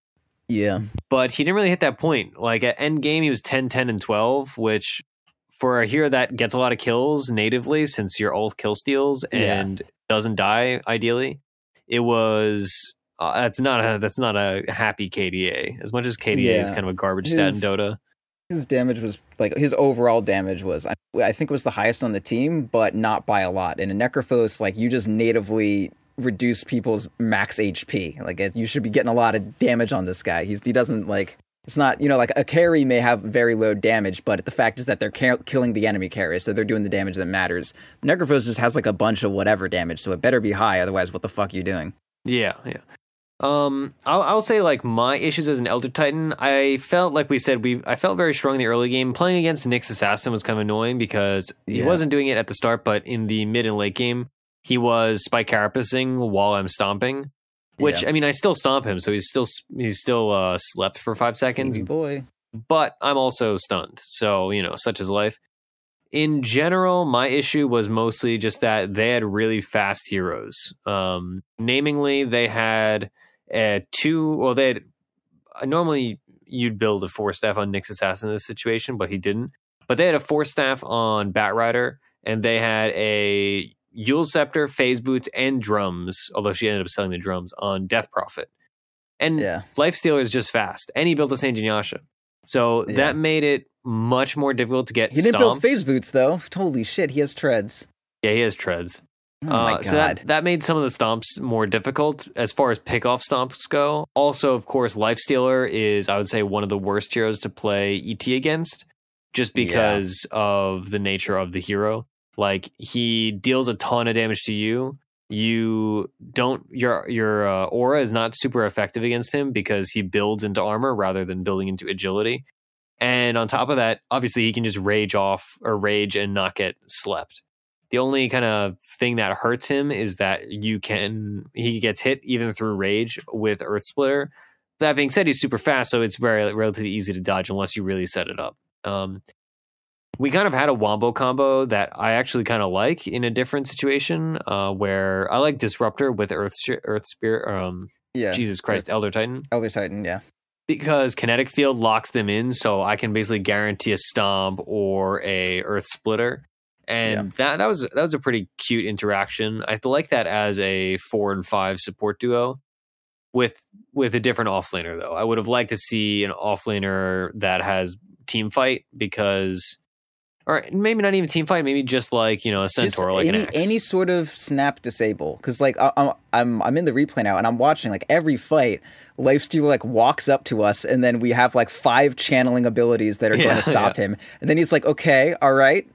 Yeah. But he didn't really hit that point. Like at end game, he was 10, 10, and 12, which for a hero that gets a lot of kills natively, since your ult kill steals and doesn't die ideally, it was... that's not a happy KDA. As much as KDA is kind of a garbage stat in Dota. His damage was like, his overall damage was, I think it was the highest on the team, but not by a lot. In a Necrophos, like, you just natively reduce people's max HP. Like, you should be getting a lot of damage on this guy. He doesn't like, it's not, like a carry may have very low damage, but the fact is that they're killing the enemy carry, so they're doing the damage that matters. Necrophos just has like a bunch of whatever damage, so it better be high, otherwise what the fuck are you doing? Yeah. I'll say, like, my issues as an Elder Titan, I felt, like we said, I felt very strong in the early game. Playing against Nyx Assassin was kind of annoying because he wasn't doing it at the start, but in the mid and late game, he was Spike Carapacing while I'm stomping, which, I mean, I still stomp him, so he's still slept for 5 seconds. Sleepy boy. But I'm also stunned, so, such is life. In general, my issue was mostly just that they had really fast heroes. Namely, they had... normally you'd build a 4-staff on Nyx Assassin in this situation, but he didn't. But they had a 4-staff on Batrider, and they had a Yule Scepter, Phase Boots, and drums, although she ended up selling the drums, on Death Prophet. And Lifestealer is just fast, and he built the Saint Jinyasha. So that made it much more difficult to get He didn't stomps. build Phase Boots, though. Holy shit, he has treads. Yeah, he has treads. Oh my God. So that made some of the stomps more difficult as far as pick-off stomps go. Also, of course, Lifestealer is, I would say, one of the worst heroes to play ET against, just because of the nature of the hero. Like, he deals a ton of damage to you. Your aura is not super effective against him because he builds into armor rather than building into agility. And on top of that, obviously, he can just rage and not get slept. The only kind of thing that hurts him is that he gets hit even through rage with Earth Splitter. That being said, he's super fast, so it's very relatively easy to dodge unless you really set it up. We kind of had a wombo combo that I actually kind of like in a different situation, where I like Disruptor with Earth Spirit. Jesus Christ, Elder Titan. Elder Titan, yeah. Because Kinetic Field locks them in, so I can basically guarantee a Stomp or a Earth Splitter. And that was a pretty cute interaction. I like that as a 4 and 5 support duo with a different offlaner, though. I would have liked to see an offlaner that has team fight, or maybe not even team fight, maybe just like, a centaur, like an axe. Any sort of snap disable, because like I'm in the replay now and I'm watching like every fight. Lifestealer like walks up to us and then we have like 5 channeling abilities that are going to stop him, and then he's like, okay, all right,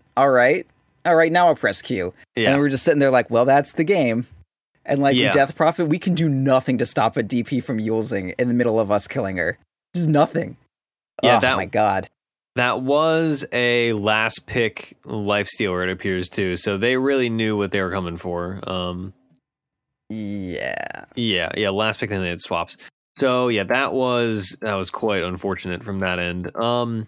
now I'll press Q. And we're just sitting there like, well, that's the game. And like with Death Prophet, we can do nothing to stop a DP from using in the middle of us killing her. Just nothing. Yeah, oh my God. That was a last pick Lifestealer, it appears, too. So they really knew what they were coming for. Yeah, last pick, then they had swaps. So yeah, that was quite unfortunate from that end. How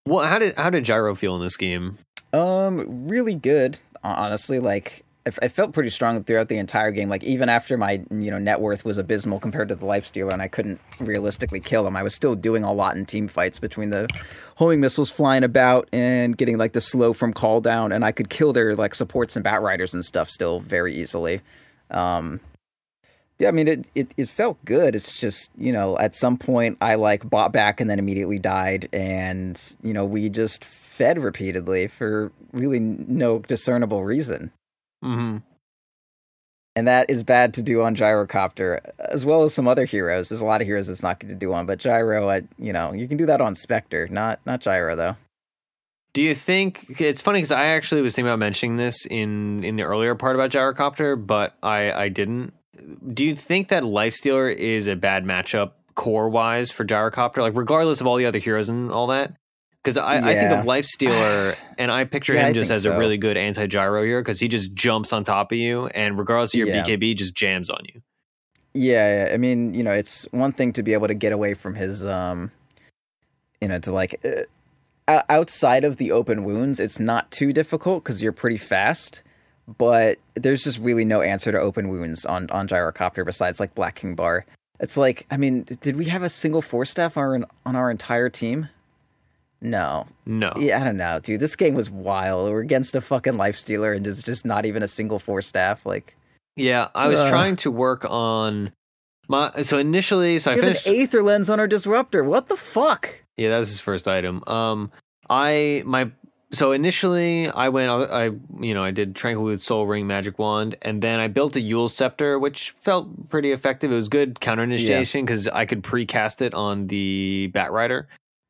did Gyro feel in this game? Really good, honestly. Like, I felt pretty strong throughout the entire game. Like, even after my, net worth was abysmal compared to the Lifestealer and I couldn't realistically kill him, I was still doing a lot in team fights between the homing missiles flying about and getting, like, the slow from call down, and I could kill their, like, supports and Batriders and stuff still very easily. Yeah, I mean, it felt good. It's just, at some point I like bought back and then immediately died. And, we just fed repeatedly for really no discernible reason. Mm-hmm. And that is bad to do on Gyrocopter, as well as some other heroes. There's a lot of heroes it's not good to do on, but Gyro, you can do that on Spectre, not Gyro, though. Do you think it's funny because I actually was thinking about mentioning this in the earlier part about Gyrocopter, but I didn't. Do you think that Lifestealer is a bad matchup core wise for Gyrocopter, like regardless of all the other heroes and all that? Because I think of Lifestealer and I picture him just as a really good anti-gyro hero because he just jumps on top of you and regardless of your BKB, just jams on you. Yeah, I mean, it's one thing to be able to get away from his, outside of the open wounds, it's not too difficult because you're pretty fast, but there's just really no answer to open wounds on Gyrocopter besides like Black King Bar. It's like, I mean, did we have a single 4-staff on our entire team? No. Yeah, I don't know, dude. This game was wild. We're against a fucking Lifestealer and there's just not even a single 4-staff. Like, yeah, I was trying to work on I finished an Aether Lens on our Disruptor. What the fuck? Yeah, that was his first item. Initially I did Tranquil with Soul Ring, Magic Wand, and then I built a Yule Scepter, which felt pretty effective. It was good counter initiation because I could precast it on the Batrider.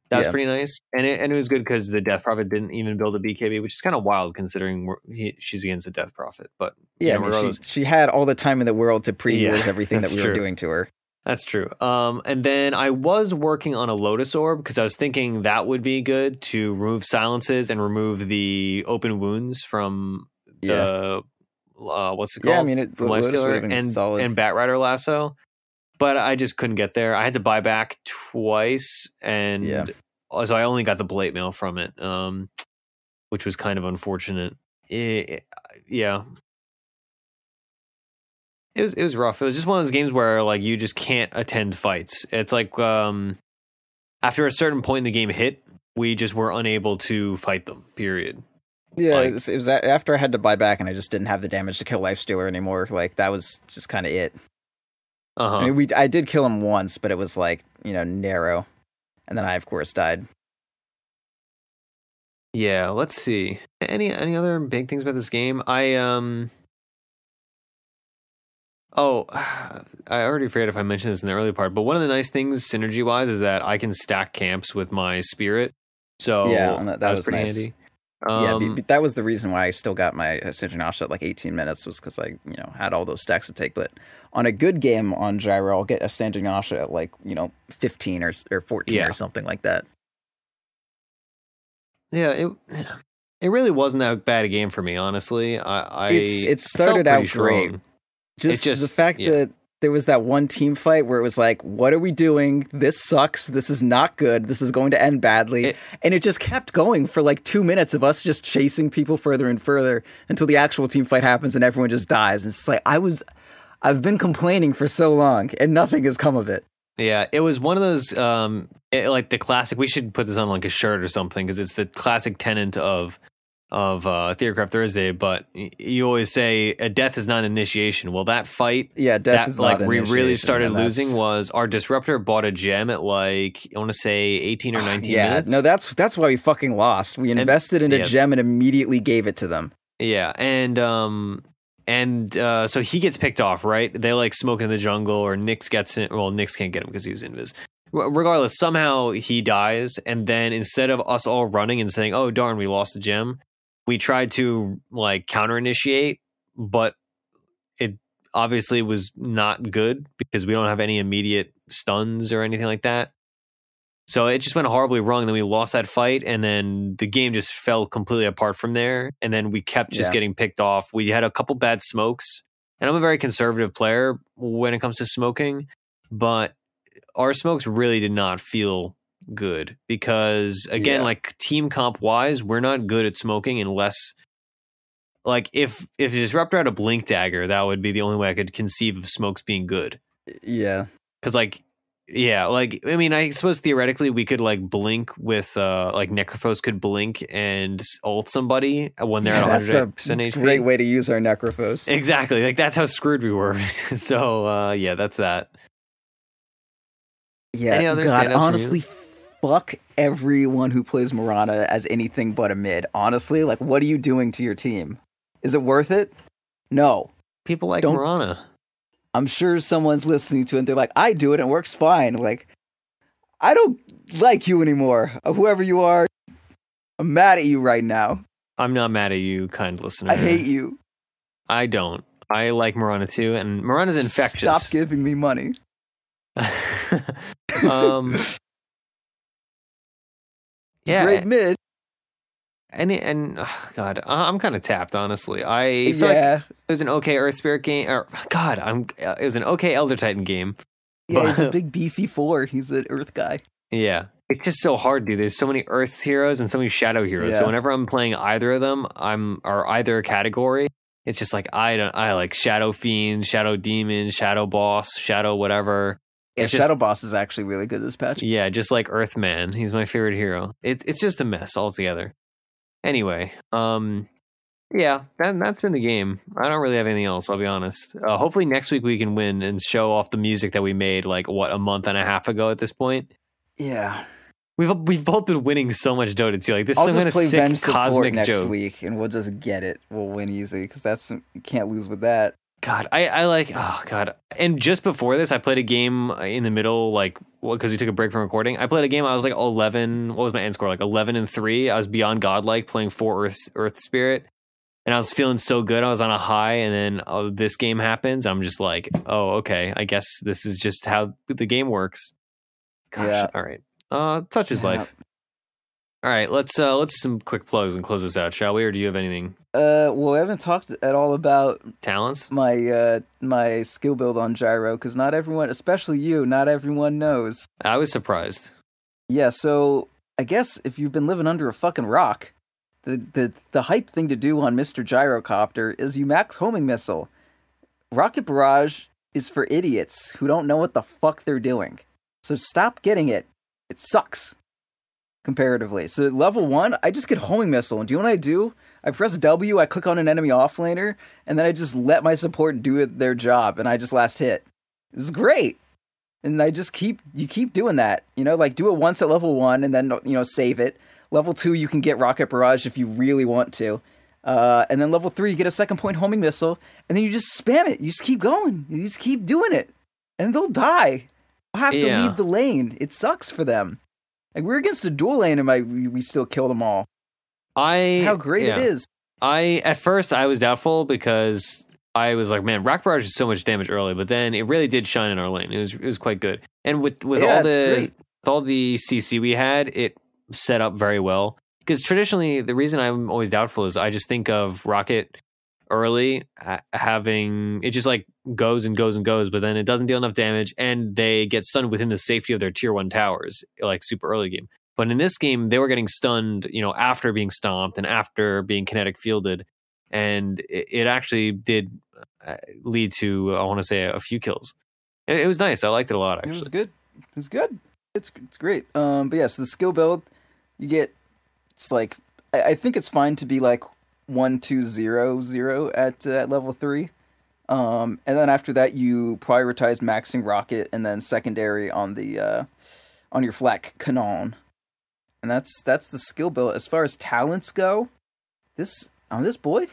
That was pretty nice, and it was good because the Death Prophet didn't even build a BKB, which is kind of wild considering she's against a Death Prophet. But yeah, she had all the time in the world to pre-use everything that we were doing to her. That's true. And then I was working on a Lotus Orb because I was thinking that would be good to remove silences and remove the open wounds from the what's it called? Yeah, I mean, from Lifestealer and Batrider Lasso. But I just couldn't get there. I had to buy back twice, and so I only got the Blade Mail from it, which was kind of unfortunate. It was rough. It was just one of those games where like you just can't attend fights. It's like after a certain point in the game hit, we just were unable to fight them. Period. Yeah, it was after I had to buy back, and I just didn't have the damage to kill Lifestealer anymore. Like that was just kind of it. I mean, I did kill him once, but it was like, narrow. And then I, of course, died. Yeah, let's see. Any other big things about this game? I already forget if I mentioned this in the early part, but one of the nice things synergy-wise is that I can stack camps with my Spirit. So that was pretty nice. Handy. That was the reason why I still got my Synchronosha at like 18 minutes was because I, had all those stacks to take. But on a good game on Gyro, I'll get a Synchronosha at like, 15 or 14 or something like that. Yeah, it really wasn't that bad a game for me, honestly. It started out great. Just the fact that there was that one team fight where it was like, what are we doing? This sucks. This is not good. This is going to end badly. And it just kept going for like 2 minutes of us just chasing people further and further until the actual team fight happens and everyone just dies. And it's just like, I've been complaining for so long and nothing has come of it. Yeah, it was one of those, like the classic, we should put this on like a shirt or something because it's the classic tenet of Theorycraft Thursday, but you always say a death is not an initiation. Well, that fight, death is like not we really started losing was our Disruptor bought a gem at like I want to say 18 or 19 minutes. No, that's why we fucking lost. We invested in a gem and immediately gave it to them. Yeah, and so he gets picked off, right? They like smoke in the jungle, or Nyx gets in. Well, Nyx can't get him because he was invis. Regardless, somehow he dies, and then instead of us all running and saying, "Oh darn, we lost a gem," we tried to like counter initiate, but it obviously was not good because we don't have any immediate stuns or anything like that. So it just went horribly wrong. Then we lost that fight, and then the game just fell completely apart from there. And then we kept just getting picked off. We had a couple bad smokes, and I'm a very conservative player when it comes to smoking, but our smokes really did not feel good because again, like team comp wise, we're not good at smoking unless like if Disruptor had a blink dagger, that would be the only way I could conceive of smokes being good. Yeah, because like Yeah, like I mean, I suppose theoretically we could like blink with like Necrophos could blink and ult somebody when they're at 100% HP. Great way to use our Necrophos. Exactly, like that's how screwed we were. So yeah, that's that. Yeah, Any other God, standouts honestly, fuck everyone who plays Mirana as anything but a mid. Honestly, like, what are you doing to your team? Is it worth it? No. People like Mirana. I'm sure someone's listening to it and they're like, I do it and it works fine. Like, I don't like you anymore. Whoever you are, I'm mad at you right now. I'm not mad at you, kind listener. I hate you. I don't. I like Mirana too, and Mirana's infectious. Stop giving me money. Yeah, great mid. And oh God, I'm kind of tapped, honestly. I feel like it was an okay Earth Spirit game. Or God, it was an okay Elder Titan game. Yeah, he's a big beefy 4. He's an Earth guy. Yeah, it's just so hard, dude. There's so many Earth heroes and so many Shadow heroes. Yeah. So whenever I'm playing either of them, or either category, it's just like I like Shadow Fiend, Shadow Demon, Shadow Boss, Shadow whatever. Yeah, Shadow Boss is actually really good this patch. Yeah, just like Earthman. He's my favorite hero. It's just a mess altogether. Anyway, yeah, that's been the game. I don't really have anything else, I'll be honest. Hopefully next week we can win and show off the music that we made like a month and a half ago at this point. Yeah. We've both been winning so much Dota too. Like this I'll is some just kind of play Venge sick support cosmic next joke. week and we'll just get it. We'll win easy because you can't lose with that. God, I like, oh God. And just before this, I played a game in the middle, like, because we took a break from recording. I played a game, I was like 11, what was my end score? Like 11-3. I was beyond godlike playing 4 Earth Spirit. And I was feeling so good. I was on a high. And then this game happens. I'm just like, oh, okay. I guess this is just how the game works. Gosh, yeah. All right. Such is life. All right, let's do some quick plugs and close this out, shall we? Or do you have anything? Well, I haven't talked at all about talents. My skill build on Gyro because not everyone, especially you, not everyone knows. I was surprised. Yeah, so I guess if you've been living under a fucking rock, the hype thing to do on Mr. Gyrocopter is you max homing missile. Rocket Barrage is for idiots who don't know what the fuck they're doing. So stop getting it. It sucks. Comparatively. So level 1, I just get homing missile. And do you know what I do? I press W, I click on an enemy offlaner, and then I just let my support do their job, and I just last hit. This is great. And I just keep doing that. You know, like do it once at level 1 and then, save it. Level 2, you can get Rocket Barrage if you really want to. And then level 3, you get a second point homing missile, and then you just spam it. You just keep going. You just keep doing it. And they'll die. I'll have to leave the lane. It sucks for them. Like, we're against a dual lane and we still kill them all. That's how great it is. At first, I was doubtful because I was like, man, Rock Barrage is so much damage early, but then it really did shine in our lane. It was quite good. And with all the CC we had, it set up very well. Because traditionally, the reason I'm always doubtful is I just think of Rocket early having it just like goes and goes and goes, but then it doesn't deal enough damage and they get stunned within the safety of their tier 1 towers, like super early game. But in this game, they were getting stunned, after being stomped and after being kinetic fielded. And it actually did lead to, I want to say, a few kills. It was nice. I liked it a lot, actually. It was good. It's good. It's great. But yeah, so the skill build, you get, it's like, I think it's fine to be like 1-2-0-0 at level 3. And then after that, you prioritize maxing Rocket and then secondary on the on your flak Canon. And that's the skill build. As far as talents go, this boy,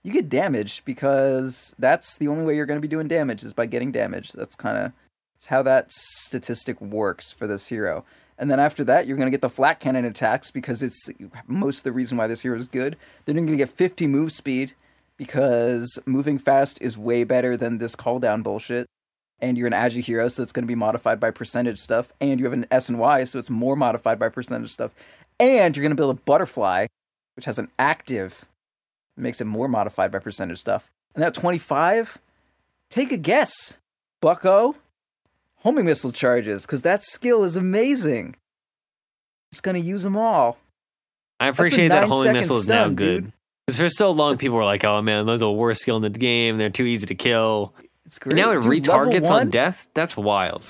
you get damage because that's the only way you're going to be doing damage is by getting damage. It's how that statistic works for this hero. And then after that, you're going to get the flat cannon attacks because it's most of the reason why this hero is good. Then you're going to get 50 move speed because moving fast is way better than this cooldown bullshit. And you're an Agi hero, so it's going to be modified by percentage stuff. And you have an S and Y, so it's more modified by percentage stuff. And you're going to build a butterfly, which has an active, makes it more modified by percentage stuff. And that 25, take a guess, bucko. Homing missile charges, because that skill is amazing. Just going to use them all. I appreciate that homing missile is now good. Dude. Because for so long, people were like, oh man, those are the worst skill in the game. They're too easy to kill. It's great. And now it retargets on death? That's wild.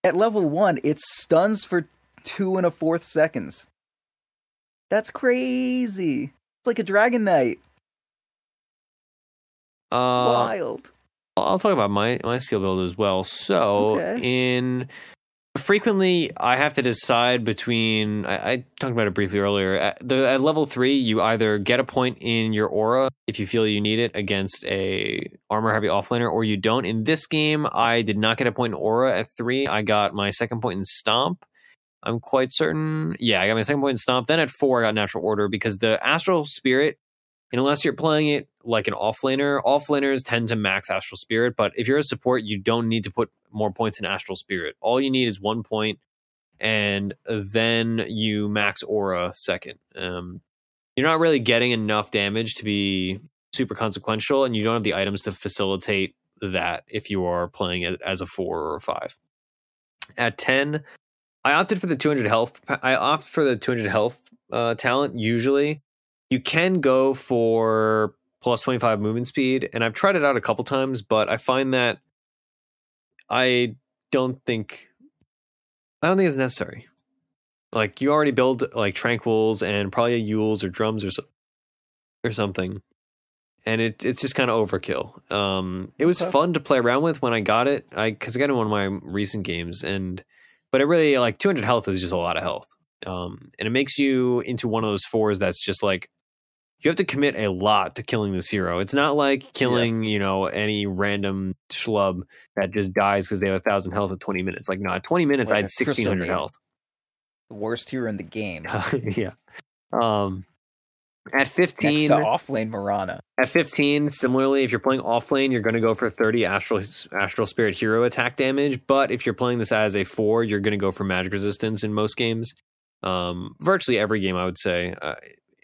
At level 1, it stuns for 2 1/4 seconds. That's crazy. It's like a Dragon Knight. Wild. I'll talk about my skill build as well. So frequently I have to decide between, I talked about it briefly earlier. At level 3, you either get a point in your aura if you feel you need it against a armor heavy offlaner, or you don't. In this game, I did not get a point in aura at 3. I got my second point in stomp. I'm quite certain. Yeah, I got my second point in stomp. Then at 4, I got natural order, because the astral spirit, unless you're playing it like an offlaner, offlaners tend to max astral spirit. But if you're a support, you don't need to put more points in astral spirit. All you need is 1 point, and then you max aura second. You're not really getting enough damage to be super consequential, and you don't have the items to facilitate that if you are playing it as a 4 or a 5. At 10, I opted for the 200 health. I opt for the 200 health talent. Usually, you can go for plus 25 movement speed, and I've tried it out a couple times, but I find that I don't think it's necessary. Like, you already build like tranquils and probably a Yules or drums or something, and it's just kind of overkill. It was fun to play around with when I got it, because I got it in one of my recent games, but it really, like, 200 health is just a lot of health. And it makes you into one of those 4s that's just like, you have to commit a lot to killing this hero. It's not like killing, any random schlub that just dies because they have 1,000 health at 20 minutes. Like, no, at 20 minutes, I had 1,600 health. The worst hero in the game. Yeah. At 15... Next to offlane Mirana. At 15, similarly, if you're playing offlane, you're going to go for 30 astral spirit hero attack damage. But if you're playing this as a 4, you're going to go for magic resistance in most games. Virtually every game, I would say.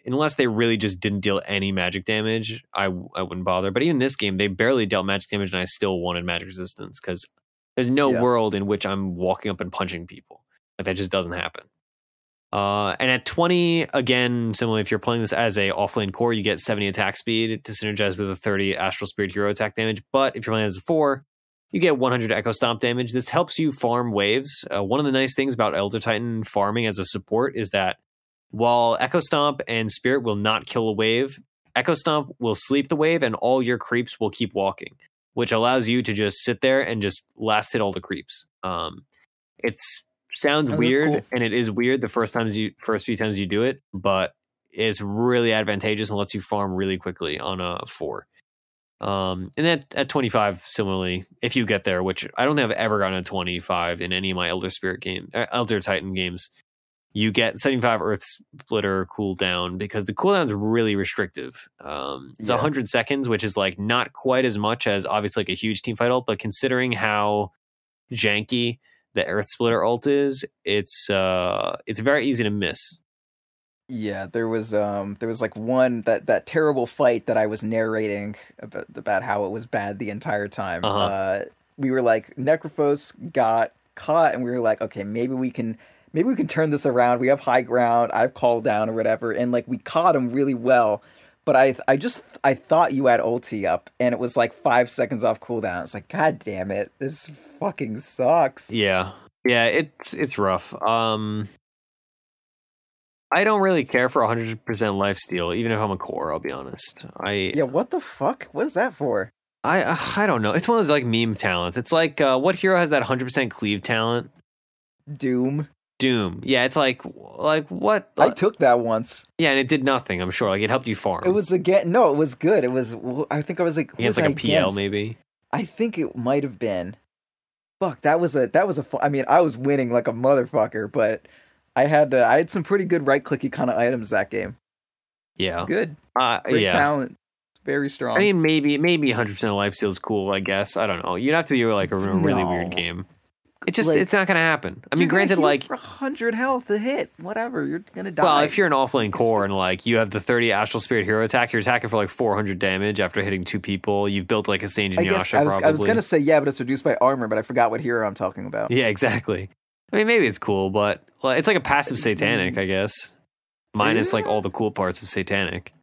Unless they really just didn't deal any magic damage, I wouldn't bother. But even this game, they barely dealt magic damage, and I still wanted magic resistance, because there's no world in which I'm walking up and punching people. Like, that just doesn't happen. And at 20, again, similarly, if you're playing this as a offlane core, you get 70 attack speed to synergize with a 30 astral spirit hero attack damage. But if you're playing as a 4, you get 100 echo stomp damage. This helps you farm waves. One of the nice things about Elder Titan farming as a support is that while Echo Stomp and Spirit will not kill a wave, Echo Stomp will sleep the wave, and all your creeps will keep walking, which allows you to just sit there and just last hit all the creeps. It sounds weird, cool. And it is weird the first few times you do it, but it's really advantageous and lets you farm really quickly on a 4. And then at 25, similarly, if you get there, which I don't think I've ever gotten a 25 in any of my Elder Titan games, you get 75 Earth Splitter cooldown, because the cooldown is really restrictive. It's 100 seconds, which is like not quite as much as obviously like a huge team fight ult, but considering how janky the Earth Splitter ult is, it's very easy to miss. Yeah, there was like one that terrible fight that I was narrating about how it was bad the entire time. We were like, Necrophos got caught, and we were like, okay, maybe we can turn this around. We have high ground. I've called down or whatever. And like, we caught him really well. But I thought you had ulti up, and it was like 5 seconds off cooldown. It's like, God damn it. This fucking sucks. Yeah. Yeah, it's rough. I don't really care for 100% lifesteal, even if I'm a core, I'll be honest. Yeah, what the fuck? What is that for? I don't know. It's one of those like meme talents. It's like, what hero has that 100% cleave talent? Doom. Yeah, it's like what? I took that once. Yeah, and it did nothing, I'm sure. Like, it helped you farm. It was no, it was good. It was, I think I was like, against like a PL maybe? I think it might have been. Fuck, that was I mean, I was winning like a motherfucker, but I had some pretty good right-clicky kind of items that game. Yeah. It's good. Great talent. It's very strong. I mean, maybe 100% lifesteal is cool, I guess. I don't know. You'd have to be like a really weird game. It's not gonna happen. I mean, granted, like for 100 health a hit, whatever, you're gonna die. Well, if you're an offlane core and like you have the 30 Astral Spirit hero attack, you're attacking for like 400 damage after hitting 2 people. You've built like a Sage and Yasha. I was gonna say but it's reduced by armor, but I forgot what hero I'm talking about. Yeah, exactly. I mean, maybe it's cool, but it's like a passive Satanic, I guess, minus like all the cool parts of Satanic.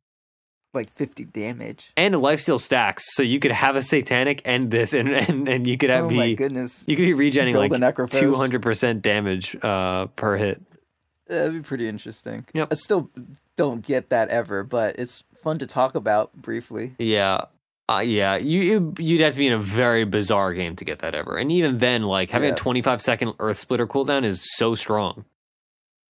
like 50 damage. And lifesteal stacks, so you could have a satanic and this, and you could have my goodness. You could be regenerating like Necrophos. 200% damage per hit. That'd be pretty interesting. Yep. I still don't get that ever, but it's fun to talk about briefly. Yeah. You'd have to be in a very bizarre game to get that ever. And even then, like, having a 25-second Earth Splitter cooldown is so strong.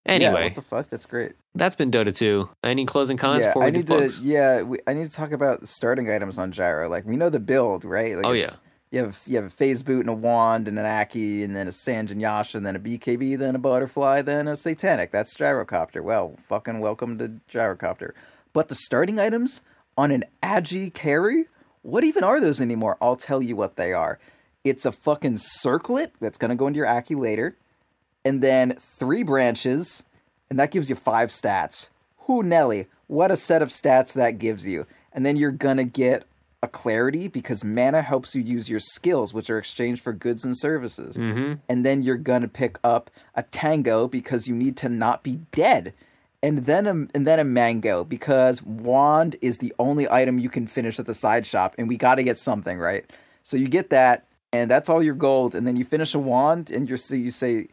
Anyway. Yeah, what the fuck? That's great. That's been Dota 2. Any closing comments before we do plugs? I need to talk about the starting items on Gyro. Like, we know the build, right? Like, You have a Phase Boot and a Wand and an Aki and then a Sanjin Yasha and then a BKB, then a Butterfly, then a Satanic. That's Gyrocopter. Well, fucking welcome to Gyrocopter. But the starting items on an Agi carry? What even are those anymore? I'll tell you what they are. It's a fucking circlet that's going to go into your Aki later. And then 3 branches, and that gives you 5 stats. Whoo Nelly, what a set of stats that gives you. And then you're going to get a clarity because mana helps you use your skills, which are exchanged for goods and services. Mm-hmm. And then you're going to pick up a tango because you need to not be dead. And then a mango because wand is the only item you can finish at the side shop, and we got to get something, right? So you get that, and that's all your gold, and then you finish a wand, and you say,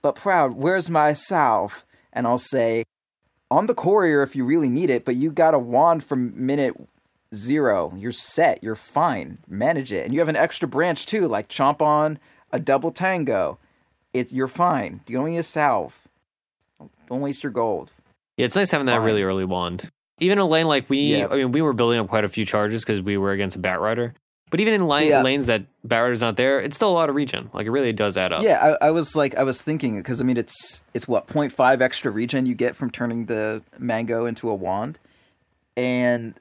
but Proud, where's my salve? And I'll say, on the courier if you really need it, but you got a wand from minute 0. You're set. You're fine. Manage it. And you have an extra branch too, like chomp on a double tango. You're fine. You don't need a salve. Don't waste your gold. Yeah, it's nice having that really early wand. Even in a lane like we were building up quite a few charges because we were against a Bat Rider. But even in lanes that Bat Rider's not there, it's still a lot of regen. Like, it really does add up. Yeah, I was thinking, because, I mean, it's what, 0.5 extra regen you get from turning the mango into a wand? And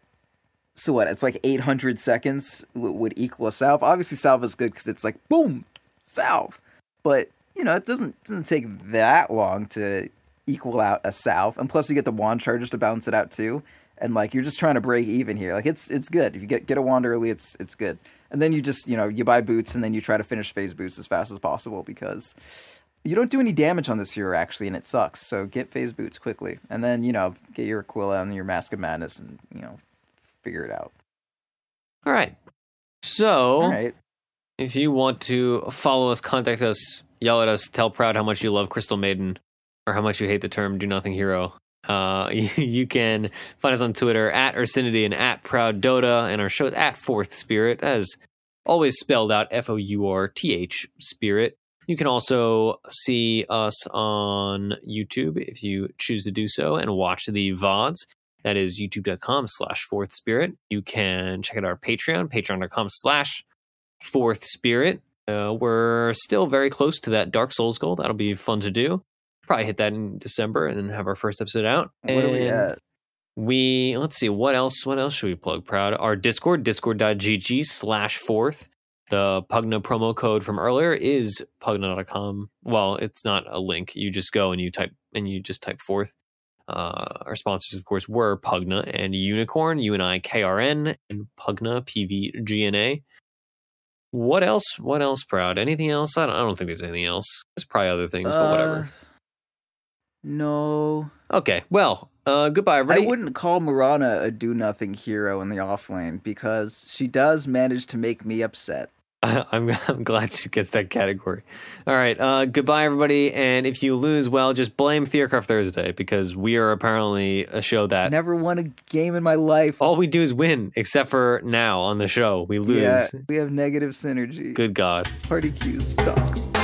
so what, it's like 800 seconds would equal a salve. Obviously, salve is good because it's like, boom, salve. But, you know, it doesn't take that long to equal out a salve. And plus, you get the wand charges to balance it out, too. And, like, you're just trying to break even here. Like, it's good. If you get a wand early, it's good. And then you just, you buy boots, and then you try to finish phase boots as fast as possible, because you don't do any damage on this hero, actually, and it sucks. So get phase boots quickly. And then, get your Aquila and your Mask of Madness and, figure it out. All right. So, if you want to follow us, contact us, yell at us, tell Proud how much you love Crystal Maiden, or how much you hate the term Do Nothing Hero, you can find us on Twitter at Ursinity and at Proud Dota, and our show is at Fourth Spirit, as always spelled out FOURTH Spirit. You can also see us on YouTube if you choose to do so and watch the VODs. That is youtube.com/Fourth Spirit. You can check out our Patreon, patreon.com/Fourth Spirit. We're still very close to that Dark Souls goal. That'll be fun to do. Probably hit that in December and then have our first episode out. What are we at? Let's see, what else should we plug, Proud? Our Discord, discord.gg/Fourth. The Pugna promo code from earlier is pugna.com. Well, it's not a link. You just go and you type Fourth. Our sponsors, of course, were Pugna and Unicorn, UNIKRN, and Pugna, PVGNA. What else, Proud? Anything else? I don't think there's anything else. There's probably other things, but whatever. No. Okay, well, goodbye, everybody. I wouldn't call Mirana a do-nothing hero in the offlane, because she does manage to make me upset. I'm glad she gets that category. All right, goodbye, everybody. And if you lose, well, just blame Theorycraft Thursday, because we are apparently a show that never won a game in my life. All we do is win, except for now on the show. We lose. Yeah, we have negative synergy. Good God. Party Q sucks.